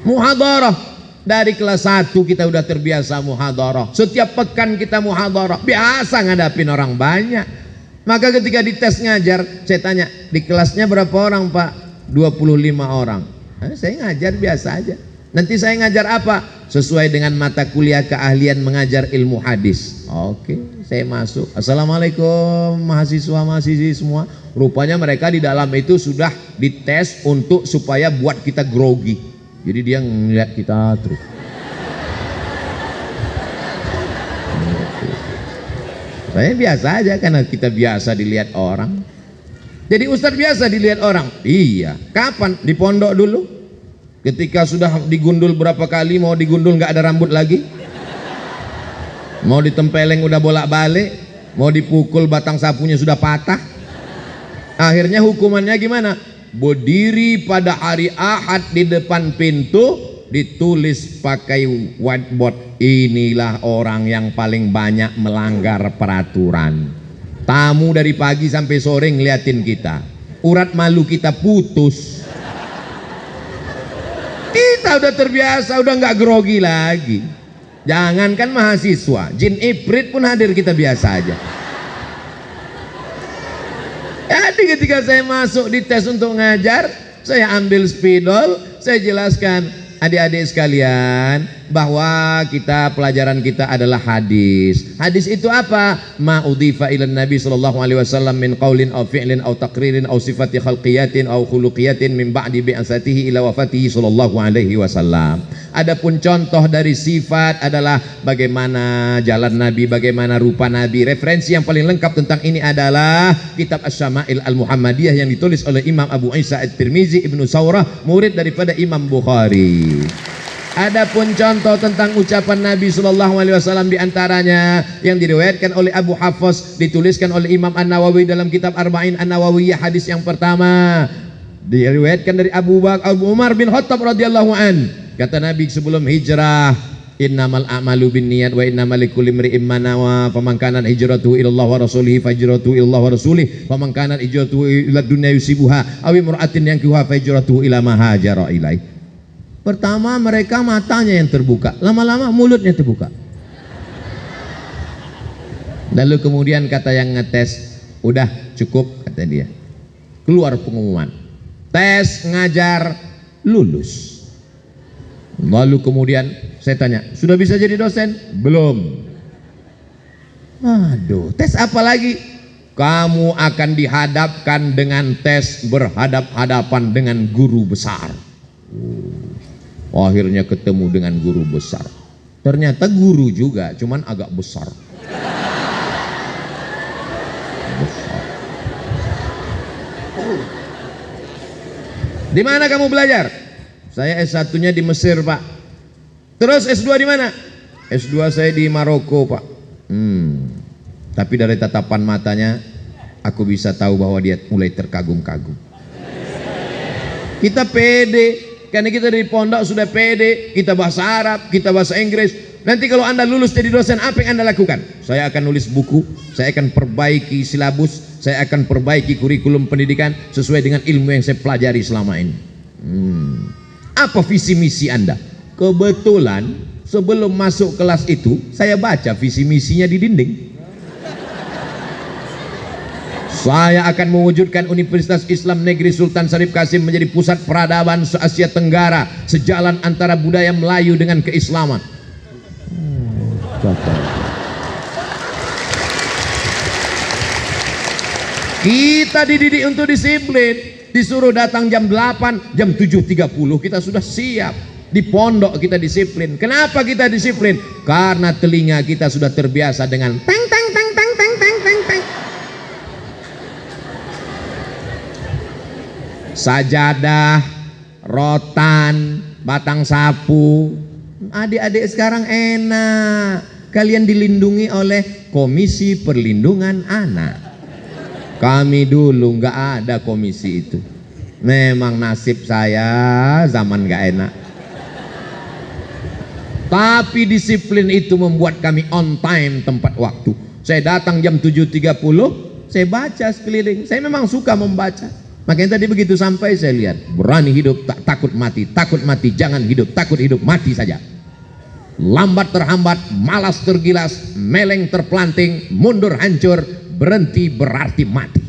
Muhadharah dari kelas 1 kita udah terbiasa muhadharah. Setiap pekan kita muhadharah, biasa ngadapin orang banyak. Maka ketika dites ngajar, saya tanya, di kelasnya berapa orang, Pak? 25 orang. Saya ngajar biasa aja. Nanti saya ngajar apa? Sesuai dengan mata kuliah keahlian mengajar ilmu hadis. Oke, saya masuk. Assalamualaikum mahasiswa-mahasiswi semua. Rupanya mereka di dalam itu sudah dites untuk supaya buat kita grogi. Jadi dia ngeliat kita terus. Saya biasa aja karena kita biasa dilihat orang. Jadi ustadz biasa dilihat orang. Iya. Kapan? Di pondok dulu. Ketika sudah digundul berapa kali, mau digundul nggak ada rambut lagi. Mau ditempeleng udah bolak-balik. Mau dipukul batang sapunya sudah patah. Akhirnya hukumannya gimana? Berdiri pada hari Ahad di depan pintu, ditulis pakai whiteboard, inilah orang yang paling banyak melanggar peraturan. Tamu dari pagi sampai sore ngeliatin kita, urat malu kita putus. Kita udah terbiasa, udah nggak grogi lagi. Jangankan mahasiswa, jin ibrit pun hadir kita biasa aja. Jadi ketika saya masuk di tes untuk ngajar, saya ambil spidol, saya jelaskan, adik-adik sekalian, bahwa pelajaran kita adalah hadis. Hadis itu apa? Ma udhifa ilan Nabi sallallahu alaihi wasallam min qaulin aw fi'lin aw taqririn aw sifati khalqiyatin aw khuluqiyatin min ba'di bi'asatihi ila wafatihi sallallahu alaihi wasallam. Adapun contoh dari sifat adalah bagaimana jalan Nabi, bagaimana rupa Nabi. Referensi yang paling lengkap tentang ini adalah kitab Asy-Syama'il Al-Muhammadiyah yang ditulis oleh Imam Abu Isa At-Tirmizi Ibnu Saurah, murid daripada Imam Bukhari. Adapun contoh tentang ucapan Nabi Sallallahu Alaihi Wasallam diantaranya yang diriwayatkan oleh Abu Hafs, dituliskan oleh Imam An-Nawawi dalam kitab Arba'in An-Nawawiyah, hadis yang pertama diriwayatkan dari Abu Umar bin Khattab radhiyallahu an. Kata Nabi sebelum hijrah, innamal a'malu binniyat wa innamal likulli imri'in ma nawa, faman kanat hijratuhu ila Allah wa rasulihi fahijratuhu ila Allah wa rasulihi, faman kanat hijratuhu ila dunya yusibuha aw imra'atin yankihuha fahijratuhu ila ma hajara ilaih. Pertama mereka matanya yang terbuka, lama-lama mulutnya terbuka. Lalu kemudian kata yang ngetes, udah cukup kata dia. Keluar pengumuman, tes ngajar lulus. Lalu kemudian saya tanya, sudah bisa jadi dosen? Belum. Aduh, tes apa lagi? Kamu akan dihadapkan dengan tes berhadap-hadapan dengan guru besar. Akhirnya ketemu dengan guru besar. Ternyata guru juga, cuman agak besar. Di mana kamu belajar? Saya S1-nya di Mesir, Pak. Terus S2 di mana? S2 saya di Maroko, Pak. Tapi dari tatapan matanya aku bisa tahu bahwa dia mulai terkagum-kagum. Kita pede. Karena kita dari pondok sudah pede, kita bahasa Arab, kita bahasa Inggris. Nanti kalau Anda lulus jadi dosen, apa yang Anda lakukan? Saya akan nulis buku, saya akan perbaiki silabus, saya akan perbaiki kurikulum pendidikan sesuai dengan ilmu yang saya pelajari selama ini. Apa visi misi Anda? Kebetulan sebelum masuk kelas itu, saya baca visi misinya di dinding. Saya akan mewujudkan Universitas Islam Negeri Sultan Syarif Kasim menjadi pusat peradaban se-Asia Tenggara, sejalan antara budaya Melayu dengan keislaman. Kita dididik untuk disiplin, disuruh datang jam 8, jam 7.30 kita sudah siap. Di pondok kita disiplin. Kenapa kita disiplin? Karena telinga kita sudah terbiasa dengan teng teng teng teng teng teng teng teng. Sajadah, rotan, batang sapu. Adik-adik sekarang enak. Kalian dilindungi oleh Komisi Perlindungan Anak. Kami dulu nggak ada komisi itu. Memang nasib saya zaman nggak enak. Tapi disiplin itu membuat kami on time tepat waktu. Saya datang jam 7.30, saya baca sekeliling. Saya memang suka membaca. Makanya tadi begitu sampai saya lihat, berani hidup tak takut mati, jangan hidup, takut hidup, mati saja. Lambat terhambat, malas tergilas, meleng terpelanting, mundur hancur, berhenti berarti mati.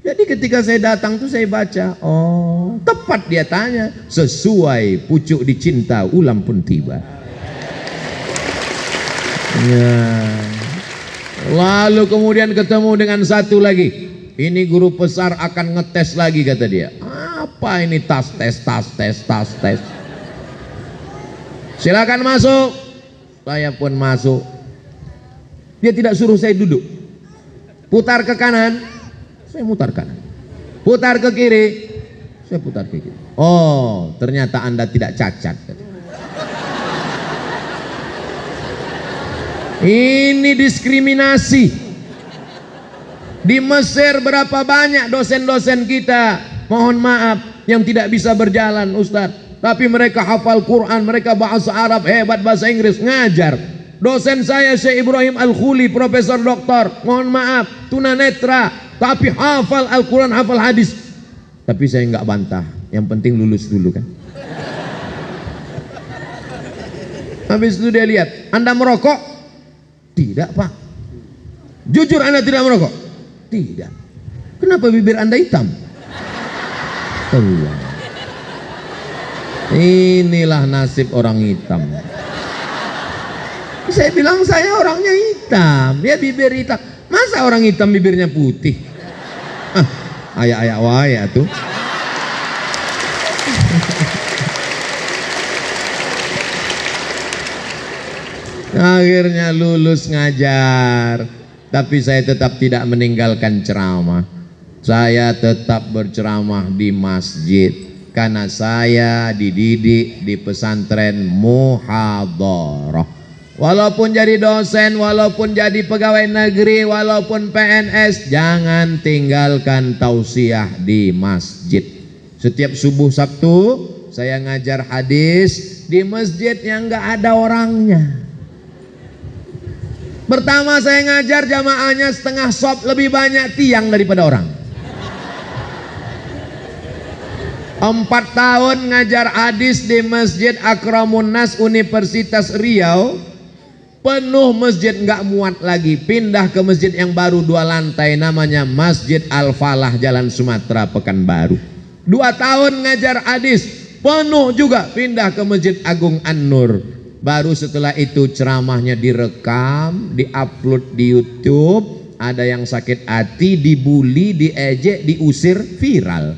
Jadi ketika saya datang tuh saya baca, oh tepat dia tanya, sesuai pucuk dicinta ulam pun tiba. Ya. Lalu kemudian ketemu dengan satu lagi. Ini guru besar akan ngetes lagi kata dia. Apa ini tas tes. Silakan masuk. Saya pun masuk. Dia tidak suruh saya duduk. Putar ke kanan, saya mutar kanan. Putar ke kiri, saya putar ke kiri. Oh, ternyata Anda tidak cacat. Ini diskriminasi. Di Mesir berapa banyak dosen-dosen kita, mohon maaf, yang tidak bisa berjalan Ustadz. Tapi mereka hafal Quran, mereka bahasa Arab, hebat bahasa Inggris, ngajar. Dosen saya Syekh Ibrahim Al-Khuli, Profesor Doktor, mohon maaf, tunanetra, tapi hafal Al-Quran, hafal hadis. Tapi saya nggak bantah, yang penting lulus dulu kan. Habis itu dia lihat, Anda merokok? Tidak Pak. Jujur Anda tidak merokok? Tidak. Kenapa bibir Anda hitam? Allah. Inilah nasib orang hitam. Saya bilang saya orangnya hitam, dia bibir hitam. Masa orang hitam bibirnya putih? Ayak-ayak wae tuh. Akhirnya lulus ngajar, tapi saya tetap tidak meninggalkan ceramah. Saya tetap berceramah di masjid karena saya dididik di pesantren muhadharah. Walaupun jadi dosen, walaupun jadi pegawai negeri, walaupun PNS, jangan tinggalkan tausiah di masjid. Setiap subuh Sabtu saya ngajar hadis di masjid yang nggak ada orangnya. Pertama saya ngajar jamaahnya setengah sop, lebih banyak tiang daripada orang. 4 tahun ngajar hadis di Masjid Akramun Nas Universitas Riau, penuh masjid nggak muat lagi. Pindah ke masjid yang baru 2 lantai namanya Masjid Al-Falah Jalan Sumatera Pekanbaru. 2 tahun ngajar hadis penuh juga, pindah ke Masjid Agung An-Nur. Baru setelah itu ceramahnya direkam, diupload di YouTube. Ada yang sakit hati, dibully, diejek, diusir, viral.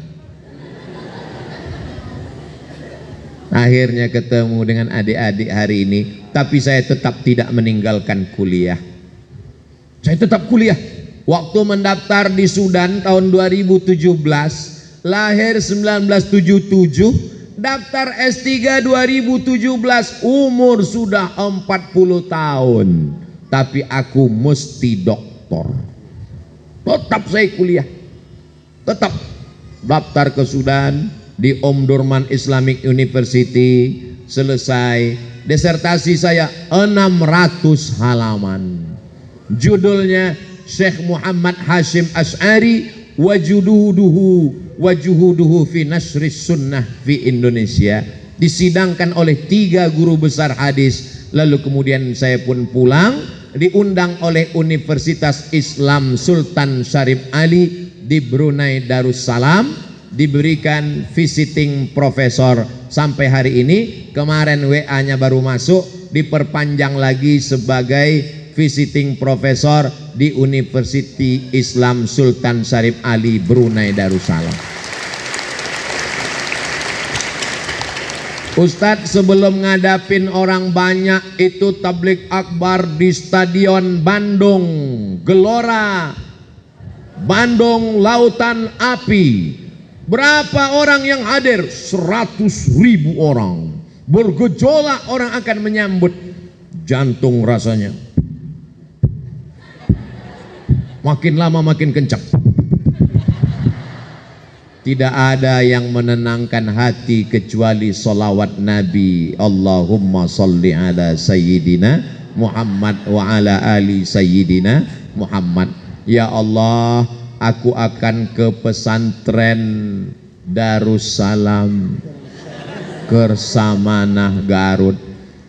Akhirnya ketemu dengan adik-adik hari ini. Tapi saya tetap tidak meninggalkan kuliah. Saya tetap kuliah. Waktu mendaftar di Sudan tahun 2017, lahir 1977, daftar S3 2017, umur sudah 40 tahun. Tapi aku mesti doktor. Tetap saya kuliah. Tetap daftar ke Sudan di Omdurman Islamic University. Selesai. Disertasi saya 600 halaman. Judulnya Syekh Muhammad Hashim Asy'ari wajuhuduhu fi nasris sunnah fi Indonesia. Disidangkan oleh 3 guru besar hadis. Lalu kemudian saya pun pulang, diundang oleh Universitas Islam Sultan Syarif Ali di Brunei Darussalam, diberikan visiting profesor sampai hari ini. Kemarin WA-nya baru masuk, diperpanjang lagi sebagai visiting profesor di University Islam Sultan Syarif Ali Brunei Darussalam. Ustadz, sebelum ngadapin orang banyak itu tablik akbar di Stadion Bandung Gelora Bandung Lautan Api. Berapa orang yang hadir? 100.000 orang. Bergejolak orang akan menyambut. Jantung rasanya makin lama makin kencang. Tidak ada yang menenangkan hati kecuali salawat Nabi. Allahumma salli ala Sayyidina Muhammad wa ala ali Sayyidina Muhammad. Ya Allah, aku akan ke pesantren Darussalam Kersamanah Garut.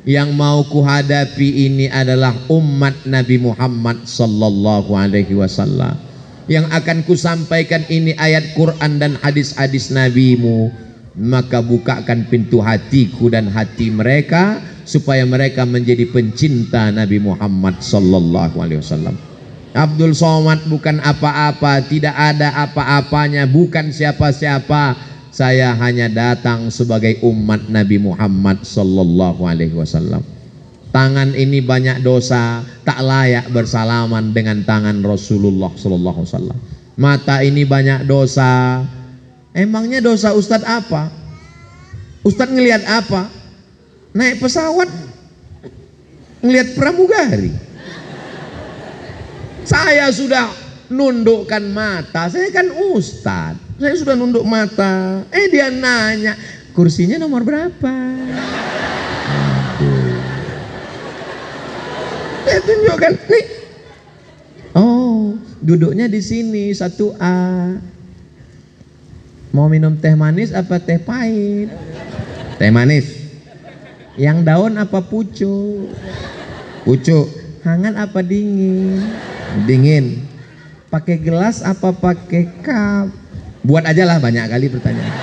Yang mau kuhadapi ini adalah umat Nabi Muhammad sallallahu alaihi wasallam. Yang akan kusampaikan ini ayat Quran dan hadis-hadis Nabimu. Maka bukakan pintu hatiku dan hati mereka supaya mereka menjadi pencinta Nabi Muhammad sallallahu alaihi wasallam. Abdul Somad bukan apa-apa, tidak ada apa-apanya, bukan siapa-siapa. Saya hanya datang sebagai umat Nabi Muhammad sallallahu alaihi wasallam. Tangan ini banyak dosa, tak layak bersalaman dengan tangan Rasulullah sallallahu alaihi wasallam. Mata ini banyak dosa. Emangnya dosa Ustadz apa? Ustadz ngelihat apa? Naik pesawat, ngelihat pramugari. Saya sudah nundukkan mata, saya kan Ustadz. Saya sudah nunduk mata. Dia nanya, kursinya nomor berapa? Saya tunjukkan nih. Oh, duduknya di sini 1A. Mau minum teh manis apa teh pahit? Teh manis. Yang daun apa pucuk? Pucuk. Hangat apa dingin? Dingin. Pakai gelas apa pakai cup? Buat aja lah, banyak kali pertanyaan.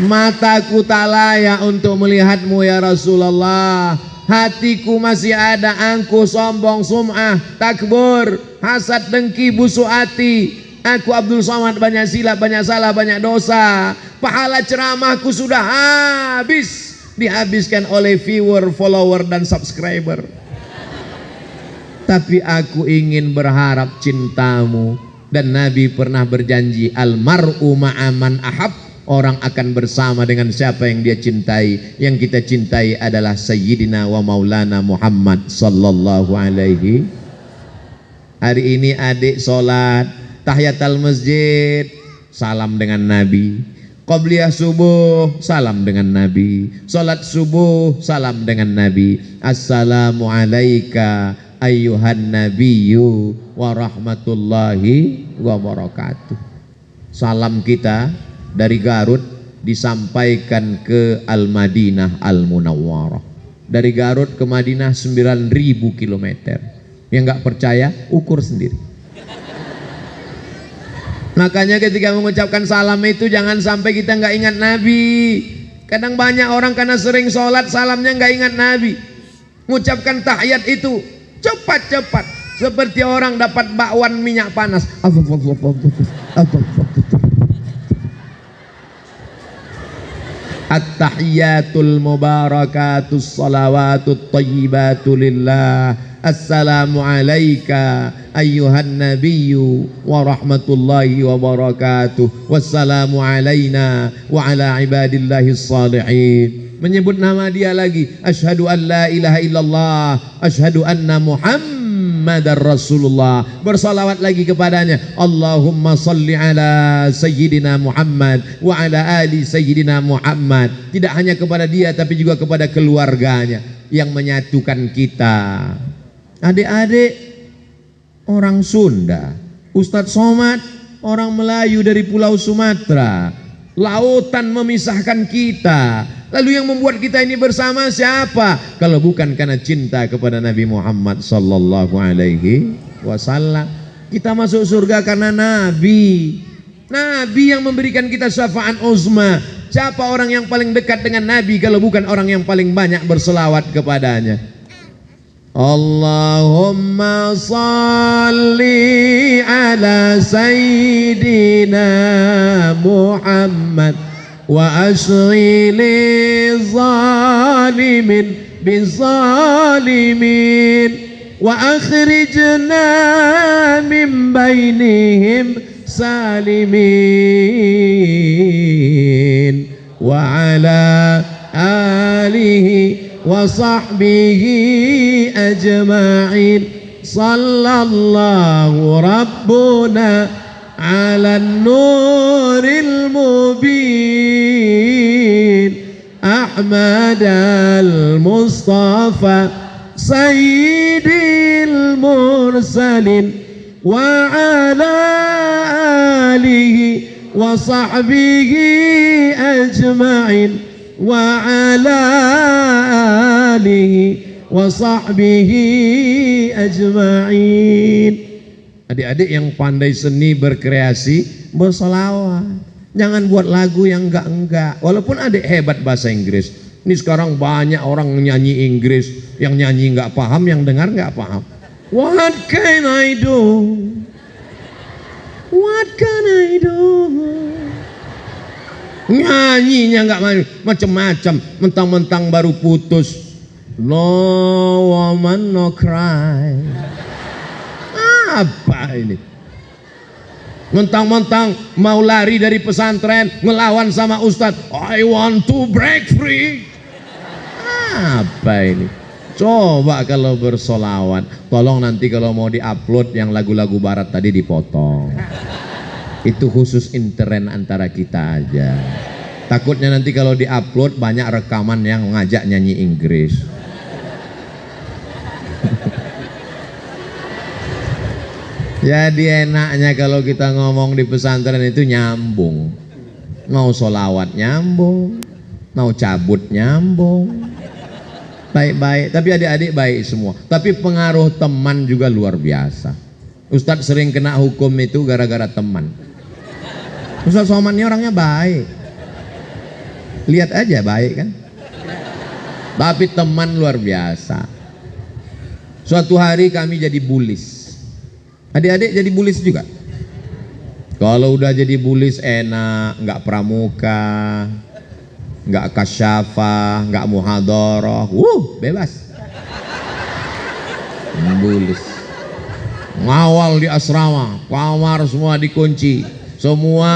Mataku tak layak untuk melihatmu ya Rasulullah. Hatiku masih ada angkuh, sombong, sum'ah, takbur, hasad, dengki, busuk hati. Aku Abdul Somad banyak silap, banyak salah, banyak dosa. Pahala ceramahku sudah habis, dihabiskan oleh viewer, follower dan subscriber. Tapi aku ingin berharap cintamu. Dan Nabi pernah berjanji, almar'u ma'aman ahab. Orang akan bersama dengan siapa yang dia cintai. Yang kita cintai adalah Sayyidina wa Maulana Muhammad sallallahu alaihi. Hari ini adik sholat tahiyatul masjid, salam dengan Nabi. Qabliyah subuh, salam dengan Nabi. Sholat subuh, salam dengan Nabi. Assalamu alayka ayyuhan nabiyyu wa rahmatullahi wa barakatuh. Salam kita dari Garut disampaikan ke Al-Madinah Al-Munawwarah. Dari Garut ke Madinah 9.000 km. Yang nggak percaya ukur sendiri. Makanya ketika mengucapkan salam itu jangan sampai kita nggak ingat Nabi. Kadang banyak orang karena sering sholat salamnya nggak ingat Nabi. Mengucapkan tahiyat itu cepat-cepat seperti orang dapat bakwan minyak panas. At-tahiyatul mubarakatus salawatut tayyibatu lillah. Assalamu alayka ayyuhan nabiyyu wa rahmatullahi wa barakatuh. Wassalamu alayna wa ala ibadillahis salihin. Menyebut nama dia lagi. Asyhadu an la ilaha illallah, asyhadu anna Muhammadar Rasulullah. Bersalawat lagi kepadanya. Allahumma salli ala Sayyidina Muhammad wa ala ali Sayyidina Muhammad. Tidak hanya kepada dia tapi juga kepada keluarganya yang menyatukan kita. Adik-adik orang Sunda, Ustadz Somad orang Melayu dari Pulau Sumatera. Lautan memisahkan kita. Lalu yang membuat kita ini bersama siapa? Kalau bukan karena cinta kepada Nabi Muhammad sallallahu alaihi wasallam. Kita masuk surga karena Nabi. Nabi yang memberikan kita syafaat uzma. Siapa orang yang paling dekat dengan Nabi kalau bukan orang yang paling banyak berselawat kepadanya? Allahumma salli ala sayyidina Muhammad wa ashghili zalimin bizalimin wa akhrijna min bainihim salimin wa ala alihi wa sahbihi ajma'in. Sallallahu rabbuna ala nuril mubin Ahmad al-Mustafa sayyidil mursalin wa ala alihi wa sahbihi ajma'in wa ala alihi wa sahbihi ajma'in. Adik-adik yang pandai seni berkreasi, bersolawat. Jangan buat lagu yang enggak-enggak. Walaupun adik hebat bahasa Inggris. Ini sekarang banyak orang nyanyi Inggris, yang nyanyi enggak paham, yang dengar enggak paham. What can I do? What can I do? Nyanyinya enggak macam-macam, mentang-mentang baru putus. No woman no cry. Apa ini? Mentang-mentang mau lari dari pesantren, ngelawan sama ustadz. I want to break free. Apa ini? Coba kalau bersolawat. Tolong nanti kalau mau diupload yang lagu-lagu barat tadi dipotong. Itu khusus intern antara kita aja. Takutnya nanti kalau diupload banyak rekaman yang ngajak nyanyi Inggris. Jadi enaknya kalau kita ngomong di pesantren itu nyambung. Mau solawat nyambung, mau cabut nyambung. Baik-baik, tapi adik-adik baik semua. Tapi pengaruh teman juga luar biasa. Ustadz sering kena hukum itu gara-gara teman. Ustadz Somad ini orangnya baik. Lihat aja baik kan. Tapi teman luar biasa. Suatu hari kami jadi bulis. Adik-adik jadi bulis juga. Kalau udah jadi bulis enak, nggak pramuka, nggak kasyafah, nggak muhadharah, bebas. Bulis. Ngawal di asrama, kamar semua dikunci, semua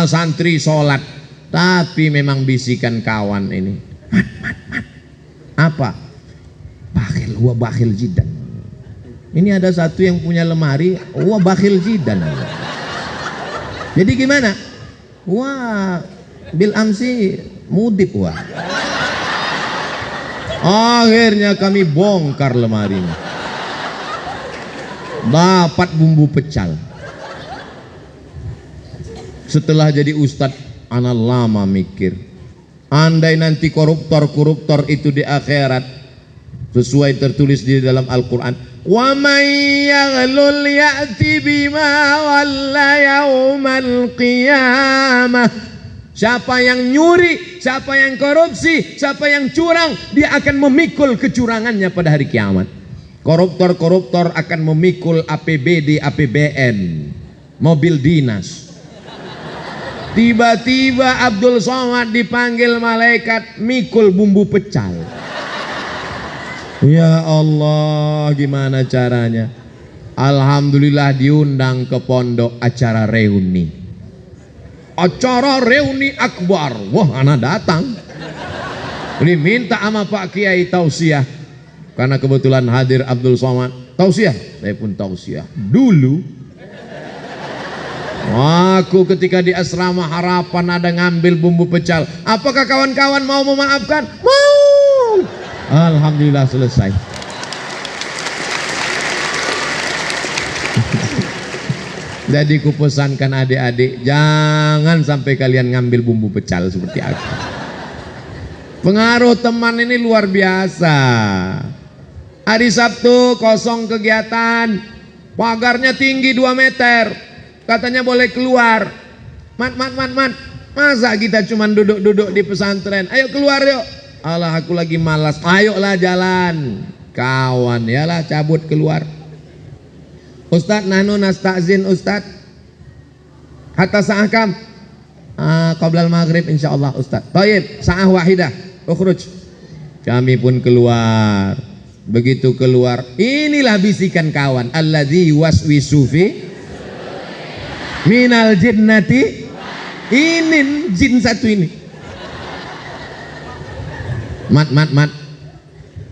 santri sholat. Tapi memang bisikan kawan ini, mat. Apa? Bakhil, huwa bakhil jidan. Ini ada satu yang punya lemari, huwa bakhil jidan. Jadi gimana? Wah, bil amsi mudib wah. Akhirnya kami bongkar lemarinya. Dapat bumbu pecal. Setelah jadi ustadz, ana lama mikir. Andai nanti koruptor itu di akhirat, sesuai tertulis di dalam Al-Quran, wa may yaghlul ya'ti bima walla yaumal qiyamah. Siapa yang nyuri, siapa yang korupsi, siapa yang curang, dia akan memikul kecurangannya pada hari kiamat. Koruptor akan memikul APBD, APBN, mobil dinas. Tiba-tiba Abdul Somad dipanggil malaikat mikul bumbu pecal. Ya Allah, gimana caranya? Alhamdulillah diundang ke pondok acara reuni. Acara reuni akbar. Wah, anak datang. Diminta sama Pak Kiai tausiah. Karena kebetulan hadir Abdul Somad. Tausiah, saya pun tausiah. Dulu aku ketika di asrama Harapan ada ngambil bumbu pecal. Apakah kawan-kawan mau memaafkan? Mau. Alhamdulillah selesai. Jadi kupesankan adik-adik, jangan sampai kalian ngambil bumbu pecal seperti aku. Pengaruh teman ini luar biasa. Hari Sabtu kosong kegiatan, pagarnya tinggi 2 meter. Katanya boleh keluar. Mat. Masa kita cuma duduk-duduk di pesantren? Ayo keluar yuk. Alah, aku lagi malas. Ayolah jalan. kawan, yalah cabut keluar. Ustadz nahnu nasta'zin Ustadz hatta sa'akam qablal maghrib insyaallah Ustadz. Baik, sa'ah wahidah ukhruj. Kami pun keluar. Begitu keluar, inilah bisikan kawan, alladzi waswisu fi minal jinnati. Ini jin satu ini. Mat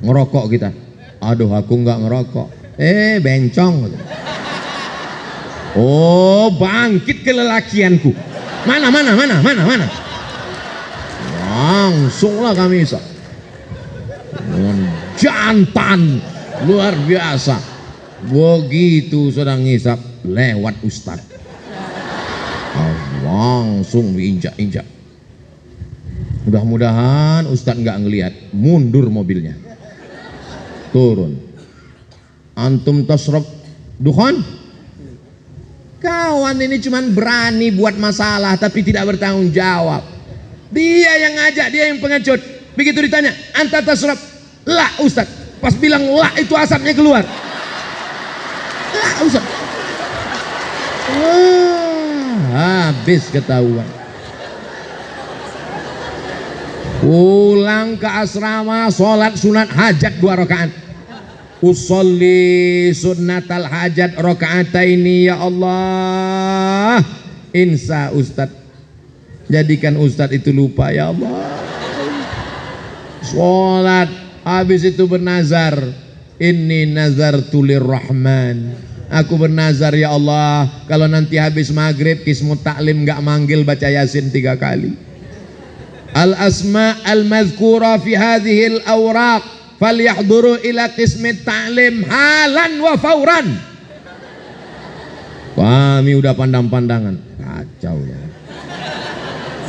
ngerokok kita. Aduh, aku nggak ngerokok. Bencong. Oh, bangkit kelelakianku. Mana. Langsunglah kami isap. Jantan luar biasa. Begitu sedang ngisap, lewat Ustadz. Langsung diinjak-injak. Mudah-mudahan Ustadz nggak ngelihat, mundur mobilnya, turun. Antum tasrab dukhan? Kawan ini cuman berani buat masalah tapi tidak bertanggung jawab. Dia yang ngajak, dia yang pengecut. Begitu ditanya, anta tasrab? Lah Ustadz. Pas bilang lah itu asapnya keluar. Lah Ustadz. Habis ketahuan. Pulang ke asrama, sholat sunat hajat 2 rakaat. Usolli sunnatal hajat rakaataini ya Allah. Insa Ustadz, jadikan Ustadz itu lupa ya Allah. Sholat, habis itu bernazar, inni nazartu lirrahman. Aku bernazar ya Allah, kalau nanti habis maghrib Kismut Taklim gak manggil baca Yasin 3 kali. Al-asma al-madhkura fi hadhil awraq falyahduru ila Kismut Taklim halan wa fauran. Kami udah pandang-pandangan, kacau ya.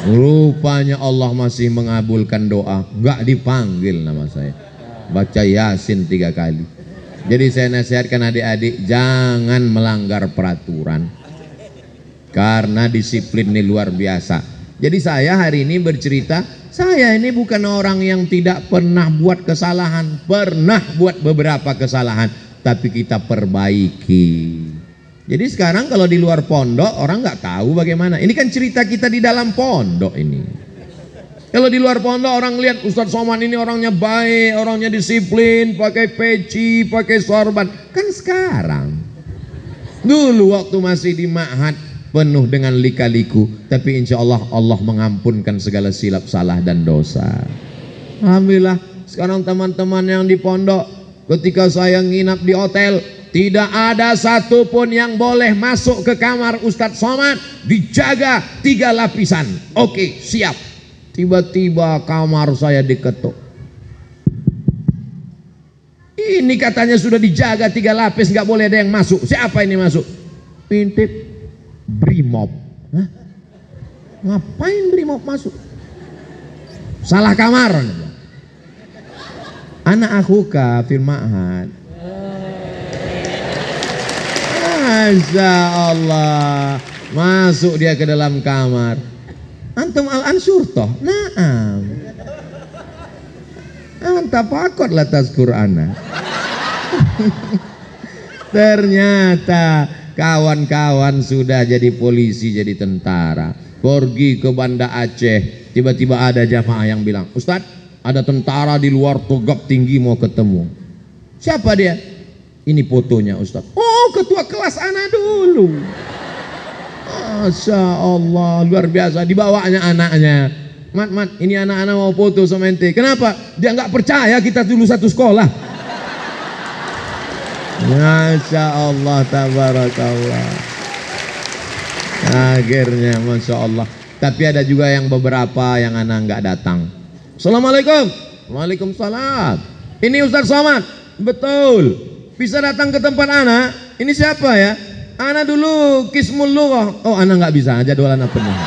Rupanya Allah masih mengabulkan doa, gak dipanggil nama saya. Baca Yasin 3 kali. Jadi saya nasihatkan adik-adik jangan melanggar peraturan, karena disiplin ini luar biasa. Jadi saya hari ini bercerita, saya ini bukan orang yang tidak pernah buat kesalahan, pernah buat beberapa kesalahan, tapi kita perbaiki. Jadi sekarang kalau di luar pondok orang nggak tahu bagaimana. Ini kan cerita kita di dalam pondok ini. Kalau di luar pondok orang lihat Ustadz Somad ini orangnya baik, orangnya disiplin, pakai peci, pakai sorban. Kan sekarang. Dulu waktu masih di ma'had penuh dengan lika-liku, tapi insya Allah Allah mengampunkan segala silap salah dan dosa. Alhamdulillah. Sekarang teman-teman yang di pondok, ketika saya nginap di hotel, tidak ada satupun yang boleh masuk ke kamar Ustadz Somad, dijaga 3 lapisan. Oke, siap. Tiba-tiba kamar saya diketuk. Ini katanya sudah dijaga 3 lapis, nggak boleh ada yang masuk. Siapa ini masuk? Pintip Brimob. Hah? Ngapain Brimob masuk? Salah kamar. Anak akhuka fil ma'had. Masya Allah. Masuk dia ke dalam kamar. Antum al-ansur toh? Naam. Anta pakot latas Qur'ana. Ternyata kawan-kawan sudah jadi polisi, jadi tentara. Pergi ke Banda Aceh, tiba-tiba ada jamaah yang bilang, Ustadz, ada tentara di luar Togab Tinggi mau ketemu. Siapa dia? Ini fotonya Ustadz. Oh, ketua kelas ana dulu. Masya Allah, luar biasa. Dibawanya anaknya. Mat, ini anak-anak mau foto sama ente. Kenapa? Dia nggak percaya kita dulu satu sekolah. Masya Allah, tabarakallah. Akhirnya, Masya Allah. Tapi ada juga yang beberapa yang anak nggak datang. Assalamualaikum. Waalaikumsalam. Ini Ustadz Somad. Betul. Bisa datang ke tempat anak. Ini siapa ya? Anak dulu Kismul Lughah. Oh, anak nggak bisa, jadwalan apa nih?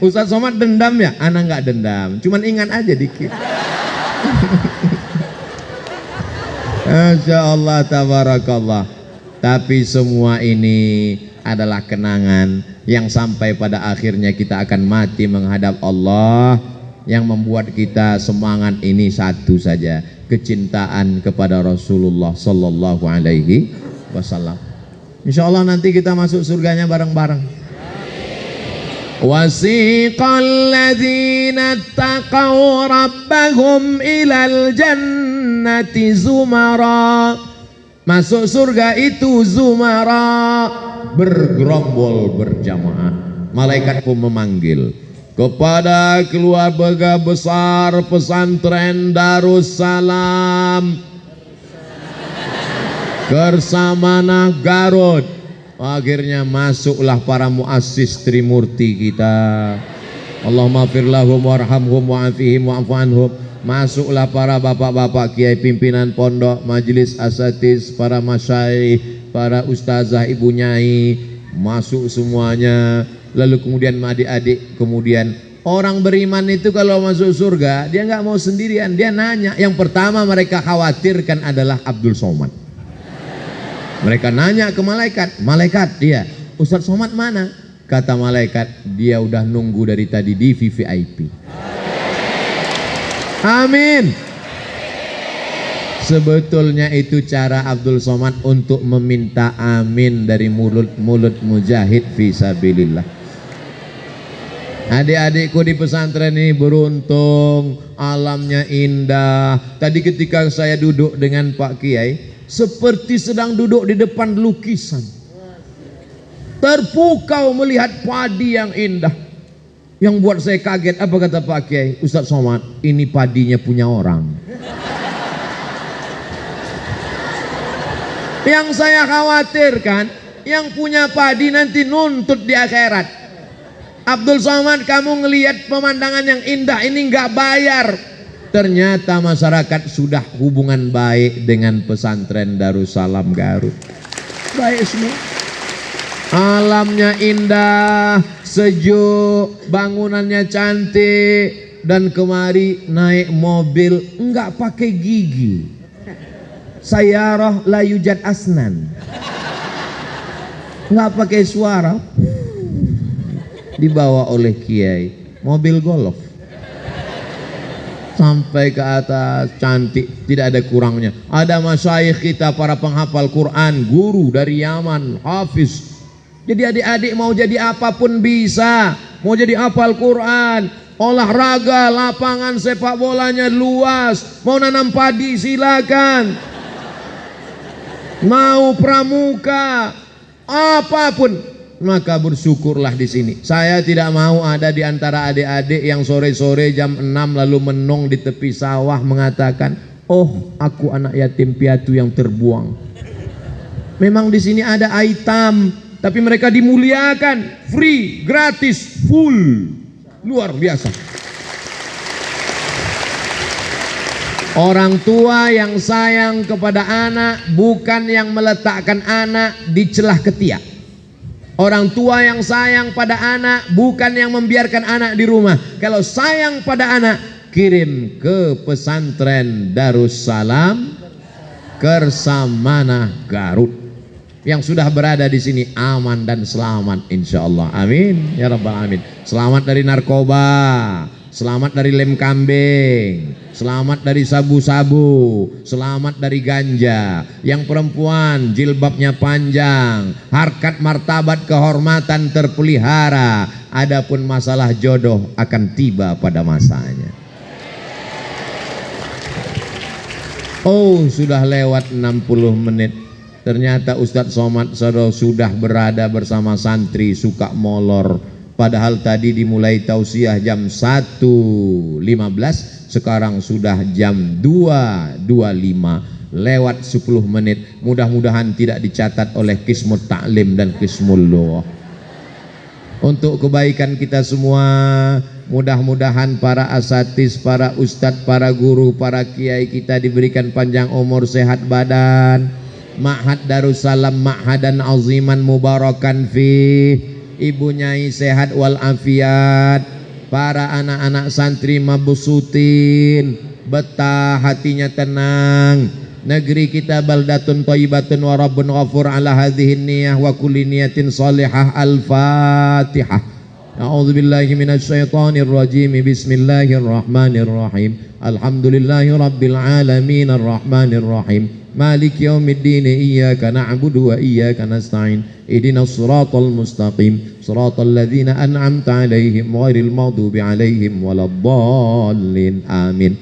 Ustadz Somad dendam ya? Anak nggak dendam, cuman ingat aja dikit. Masya Allah, tabarakallah. Tapi semua ini adalah kenangan yang sampai pada akhirnya kita akan mati menghadap Allah. Yang membuat kita semangat ini satu saja, kecintaan kepada Rasulullah sallallahu alaihi wasallam. Insyaallah nanti kita masuk surganya bareng-bareng. Wasiqal ladzina taqaw rabbahum ilal jannati zumara. Masuk surga itu zumara, bergerombol berjamaah. Malaikat pun memanggil kepada keluarga besar pesantren Darussalam Kersamana Garut. Akhirnya masuklah para muassis Trimurti kita. Allahumma fir lahum warhamhum wa'afihim wa'fu anhum. Masuklah para bapak-bapak kiai pimpinan pondok, majelis asatiz, para masyayikh, para ustazah, ibu nyai, masuk semuanya. Lalu kemudian adik-adik, kemudian orang beriman itu kalau masuk surga dia nggak mau sendirian, dia nanya. Yang pertama mereka khawatirkan adalah Abdul Somad. Mereka nanya ke malaikat, malaikat dia, Ustadz Somad mana? Kata malaikat, dia udah nunggu dari tadi di VVIP. Amin. Sebetulnya itu cara Abdul Somad untuk meminta amin dari mulut-mulut mujahid fisabilillah. Adik-adikku di pesantren ini beruntung, alamnya indah. Tadi ketika saya duduk dengan Pak Kiai, seperti sedang duduk di depan lukisan. Terpukau melihat padi yang indah. Yang buat saya kaget, apa kata Pak Kiai? Ustadz Somad, ini padinya punya orang. Yang saya khawatirkan, yang punya padi nanti nuntut di akhirat. Abdul Somad, kamu ngelihat pemandangan yang indah ini nggak bayar. Ternyata masyarakat sudah hubungan baik dengan pesantren Darussalam Garut. Baik semua. Alamnya indah, sejuk, bangunannya cantik, dan kemari naik mobil nggak pakai gigi. Sayyarah la yujad asnan. Nggak pakai suara. Dibawa oleh kiai, mobil golf sampai ke atas, cantik, tidak ada kurangnya. Ada masyayikh kita, para penghafal Quran, guru dari Yaman, hafiz. Jadi adik-adik mau jadi apapun bisa, mau jadi hafal Quran, olahraga, lapangan sepak bolanya luas, mau nanam padi silakan, mau pramuka, apapun. Maka bersyukurlah di sini. Saya tidak mau ada di antara adik-adik yang sore-sore jam 6 lalu menong di tepi sawah mengatakan, "Oh, aku anak yatim piatu yang terbuang." Memang di sini ada aitam, tapi mereka dimuliakan, free, gratis, full. Luar biasa. Orang tua yang sayang kepada anak bukan yang meletakkan anak di celah ketiak. Orang tua yang sayang pada anak bukan yang membiarkan anak di rumah. Kalau sayang pada anak, kirim ke pesantren Darussalam Kersamana Garut. Yang sudah berada di sini aman dan selamat insyaallah. Amin ya rabbal alamin. Selamat dari narkoba, selamat dari lem kambing, selamat dari sabu-sabu, selamat dari ganja. Yang perempuan jilbabnya panjang, harkat martabat kehormatan terpelihara. Adapun masalah jodoh akan tiba pada masanya. Oh, sudah lewat 60 menit. Ternyata Ustadz Somad sudah berada bersama santri suka molor. Padahal tadi dimulai tausiah jam 1.15, sekarang sudah jam 2.25, lewat 10 menit. Mudah-mudahan tidak dicatat oleh Qismut Ta'lim dan Qismul Lughah. Untuk kebaikan kita semua, mudah-mudahan para asatiz, para ustadz, para guru, para kiai kita diberikan panjang umur, sehat badan. Ma'had Darussalam ma'hadan aziman mubarakan fi. Ibu nyai sehat walafiat, para anak-anak santri mabusutin, betah hatinya tenang, negeri kita baldatun thayyibatun wa rabbun ghafur ala hadhihi niyah wa kulli niyatin salihah. Al-Fatihah. A'udzu billahi minasyaitonir rajim. Bismillahirrahmanirrahim. Alhamdulillahi rabbil alamin arrahmanir rahim. Maliki yaumiddin. Iyyaka na'budu wa iyyaka nasta'in. Ihdinas siratal mustaqim. Siratal ladzina an'amta 'alaihim ghairil maghdubi 'alaihim waladdallin. Amin.